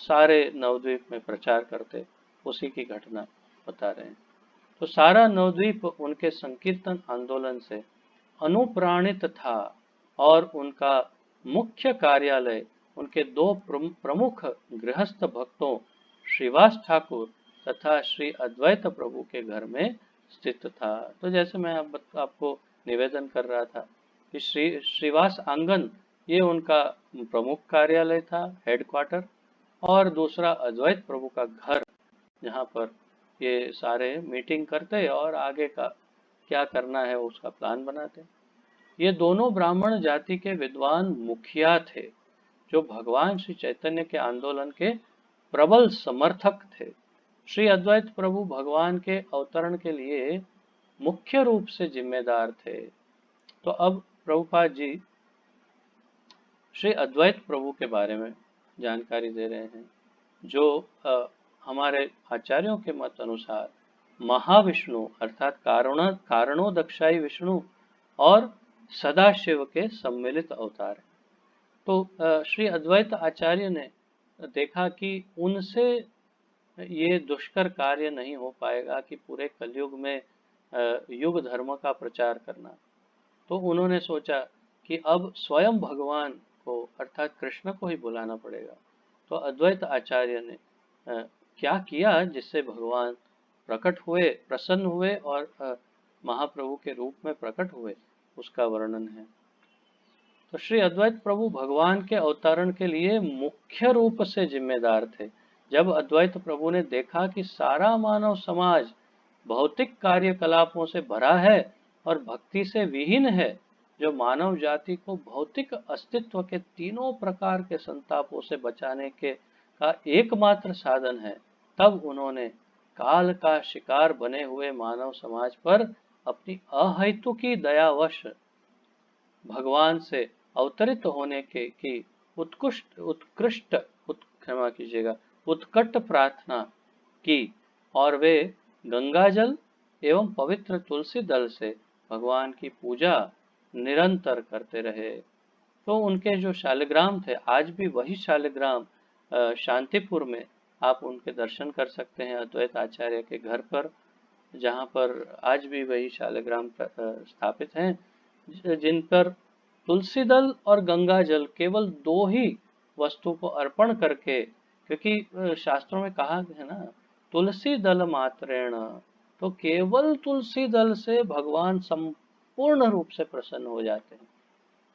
सारे नवद्वीप में प्रचार करते। उसी की घटना बता रहे हैं। तो सारा नवद्वीप उनके संकीर्तन आंदोलन से अनुप्राणित था और उनका मुख्य कार्यालय उनके दो प्रमुख गृहस्थ भक्तों श्रीवास ठाकुर तथा श्री अद्वैत प्रभु के घर में स्थित था। तो जैसे मैं आपको निवेदन कर रहा था कि श्रीवास आंगन ये उनका प्रमुख कार्यालय था, हेडक्वार्टर, और दूसरा अद्वैत प्रभु का घर, जहाँ पर ये सारे मीटिंग करते और आगे का क्या करना है उसका प्लान बनाते। ये दोनों ब्राह्मण जाति के विद्वान मुखिया थे जो भगवान श्री चैतन्य के आंदोलन के प्रबल समर्थक थे। श्री अद्वैत प्रभु भगवान के अवतरण के लिए मुख्य रूप से जिम्मेदार थे। तो अब प्रभुपाद जी श्री अद्वैत प्रभु के बारे में जानकारी दे रहे हैं, जो हमारे आचार्यों के मत अनुसार महाविष्णु अर्थात कारणोदक्षाई विष्णु और सदाशिव के सम्मिलित अवतार है। तो श्री अद्वैत आचार्य ने देखा कि उनसे ये दुष्कर कार्य नहीं हो पाएगा कि पूरे कलयुग में युग धर्म का प्रचार करना। तो उन्होंने सोचा कि अब स्वयं भगवान को अर्थात कृष्ण को ही बुलाना पड़ेगा। तो अद्वैत आचार्य ने क्या किया जिससे भगवान प्रकट हुए, प्रसन्न हुए और महाप्रभु के रूप में प्रकट हुए, उसका वर्णन है। तो श्री अद्वैत प्रभु भगवान के अवतरण के लिए मुख्य रूप से जिम्मेदार थे। जब अद्वैत प्रभु ने देखा कि सारा मानव समाज भौतिक कार्यकलापों से भरा है और भक्ति से विहीन है, जो मानव जाति को भौतिक अस्तित्व के तीनों प्रकार के संतापों से बचाने के का एकमात्र साधन है, तब उन्होंने काल का शिकार बने हुए मानव समाज पर अपनी अहेतुकी दयावश भगवान से अवतरित होने की उत्कट प्रार्थना की और वे गंगाजल एवं पवित्र तुलसी दल से भगवान की पूजा निरंतर करते रहे। तो उनके जो शालिग्राम थे, आज भी वही शालिग्राम शांतिपुर में आप उनके दर्शन कर सकते हैं, अद्वैत आचार्य के घर पर, जहाँ पर आज भी वही शालिग्राम स्थापित हैं, जिन पर तुलसी दल और गंगा जल केवल दो ही वस्तु को अर्पण करके, क्योंकि शास्त्रों में कहा है ना, तुलसी दल मात्रेण, तो केवल तुलसी दल से भगवान संपूर्ण रूप से प्रसन्न हो जाते हैं।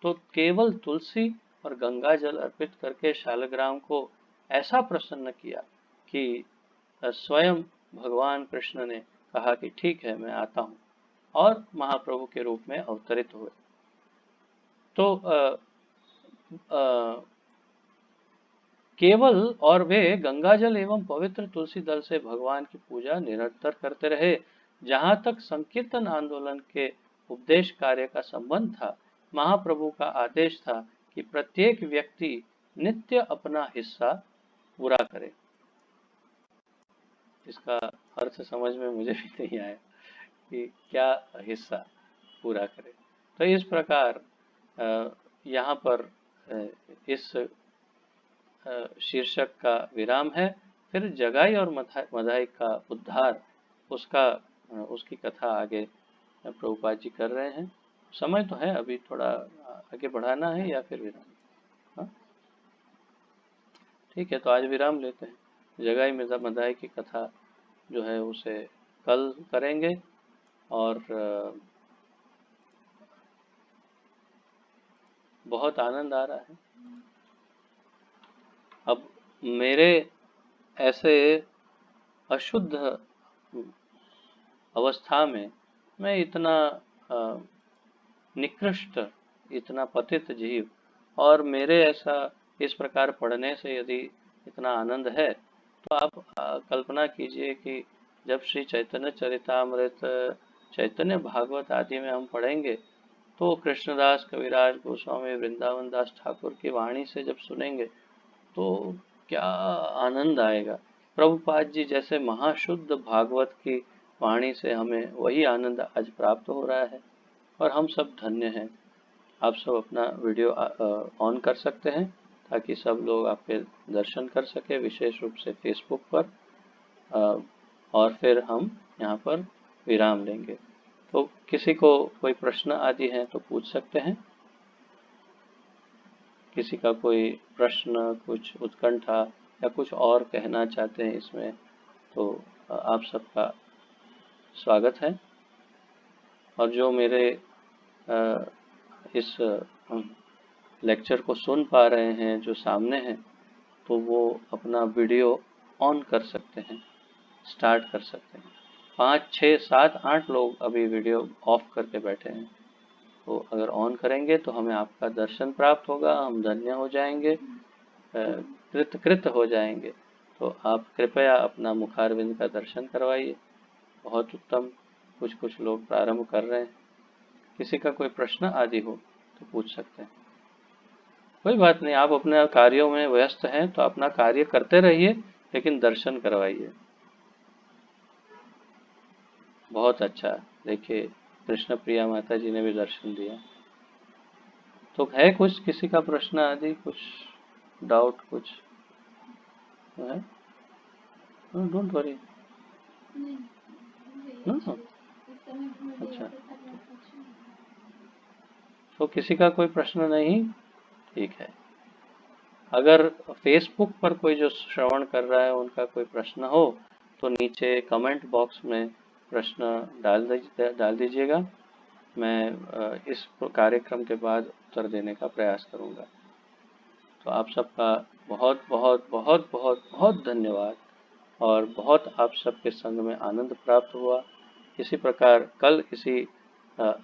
तो केवल तुलसी और गंगा जल अर्पित करके शालिग्राम को ऐसा प्रसन्न किया कि स्वयं भगवान कृष्ण ने कहा कि ठीक है, मैं आता हूँ, और महाप्रभु के रूप में अवतरित हुए। तो केवल और वे गंगाजल एवं पवित्र तुलसी दल से भगवान की पूजा निरंतर करते रहे। जहाँ तक संकीर्तन आंदोलन के उपदेश कार्य का संबंध था, महाप्रभु का आदेश था कि प्रत्येक व्यक्ति नित्य अपना हिस्सा पूरा करे। इसका अर्थ समझ में मुझे भी नहीं आया कि क्या हिस्सा पूरा करे। तो इस प्रकार यहाँ पर इस शीर्षक का विराम है। फिर जगाई और मदाई का उद्धार, उसकी कथा आगे प्रभुपाद जी कर रहे हैं। समय तो है, अभी थोड़ा आगे बढ़ाना है या फिर विराम? हाँ ठीक है, तो आज विराम लेते हैं। जगाई मदाई की कथा जो है उसे कल करेंगे। और बहुत आनंद आ रहा है। अब मेरे ऐसे अशुद्ध अवस्था में मैं इतना निकृष्ट, इतना पतित जीव, और मेरे ऐसा इस प्रकार पढ़ने से यदि इतना आनंद है, तो आप कल्पना कीजिए कि जब श्री चैतन्य चरितामृत, चैतन्य भागवत आदि में हम पढ़ेंगे, तो कृष्णदास कविराज गोस्वामी वृंदावन दास ठाकुर की वाणी से जब सुनेंगे तो क्या आनंद आएगा। प्रभुपाद जी जैसे महाशुद्ध भागवत की वाणी से हमें वही आनंद आज प्राप्त हो रहा है। और हम सब धन्य हैं। आप सब अपना वीडियो ऑन कर सकते हैं ताकि सब लोग आपके दर्शन कर सके, विशेष रूप से फेसबुक पर। अ, और फिर हम यहाँ पर विराम लेंगे। तो किसी को कोई प्रश्न आदि है तो पूछ सकते हैं। किसी का कोई प्रश्न, कुछ उत्कंठा या कुछ और कहना चाहते हैं इसमें, तो आप सबका स्वागत है। और जो मेरे इस लेक्चर को सुन पा रहे हैं, जो सामने हैं, तो वो अपना वीडियो ऑन कर सकते हैं, स्टार्ट कर सकते हैं। 5, 6, 7, 8 लोग अभी वीडियो ऑफ करके बैठे हैं, तो अगर ऑन करेंगे तो हमें आपका दर्शन प्राप्त होगा, हम धन्य हो जाएंगे, कृत हो जाएंगे। तो आप कृपया अपना मुखारविंद का दर्शन करवाइए। बहुत उत्तम। कुछ कुछ लोग प्रारंभ कर रहे हैं। किसी का कोई प्रश्न आदि हो तो पूछ सकते हैं। कोई बात नहीं, आप अपने कार्यों में व्यस्त हैं तो अपना कार्य करते रहिए, लेकिन दर्शन करवाइए। बहुत अच्छा। देखिए, कृष्ण प्रिया माता जी ने भी दर्शन दिया। तो है कुछ किसी का प्रश्न आदि, कुछ डाउट, कुछ है? Don't worry. अच्छा, तो किसी का कोई प्रश्न नहीं? ठीक है। अगर फेसबुक पर कोई जो श्रवण कर रहा है उनका कोई प्रश्न हो तो नीचे कमेंट बॉक्स में प्रश्न डाल दीजिएगा। मैं इस कार्यक्रम के बाद उत्तर देने का प्रयास करूंगा। तो आप सबका बहुत बहुत बहुत बहुत बहुत धन्यवाद, और बहुत आप सबके संग में आनंद प्राप्त हुआ। इसी प्रकार कल इसी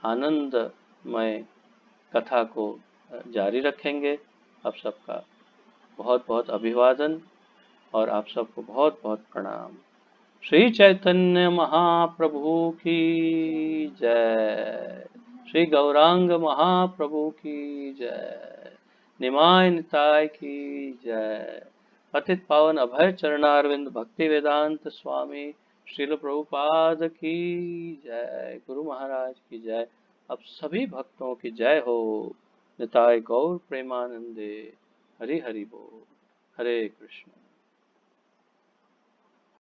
आनंदमय कथा को जारी रखेंगे। आप सबका बहुत बहुत अभिवादन और आप सबको बहुत बहुत प्रणाम। श्री चैतन्य महाप्रभु की जय। श्री गौरांग महाप्रभु की जय। निमाय निताय की जय। पतित पावन अभय चरणारविंद भक्ति वेदांत स्वामी श्रील प्रभुपाद की जय। गुरु महाराज की जय। अब सभी भक्तों की जय हो। निताय गौर प्रेमानंदे। हरि हरि बोल। हरे कृष्ण।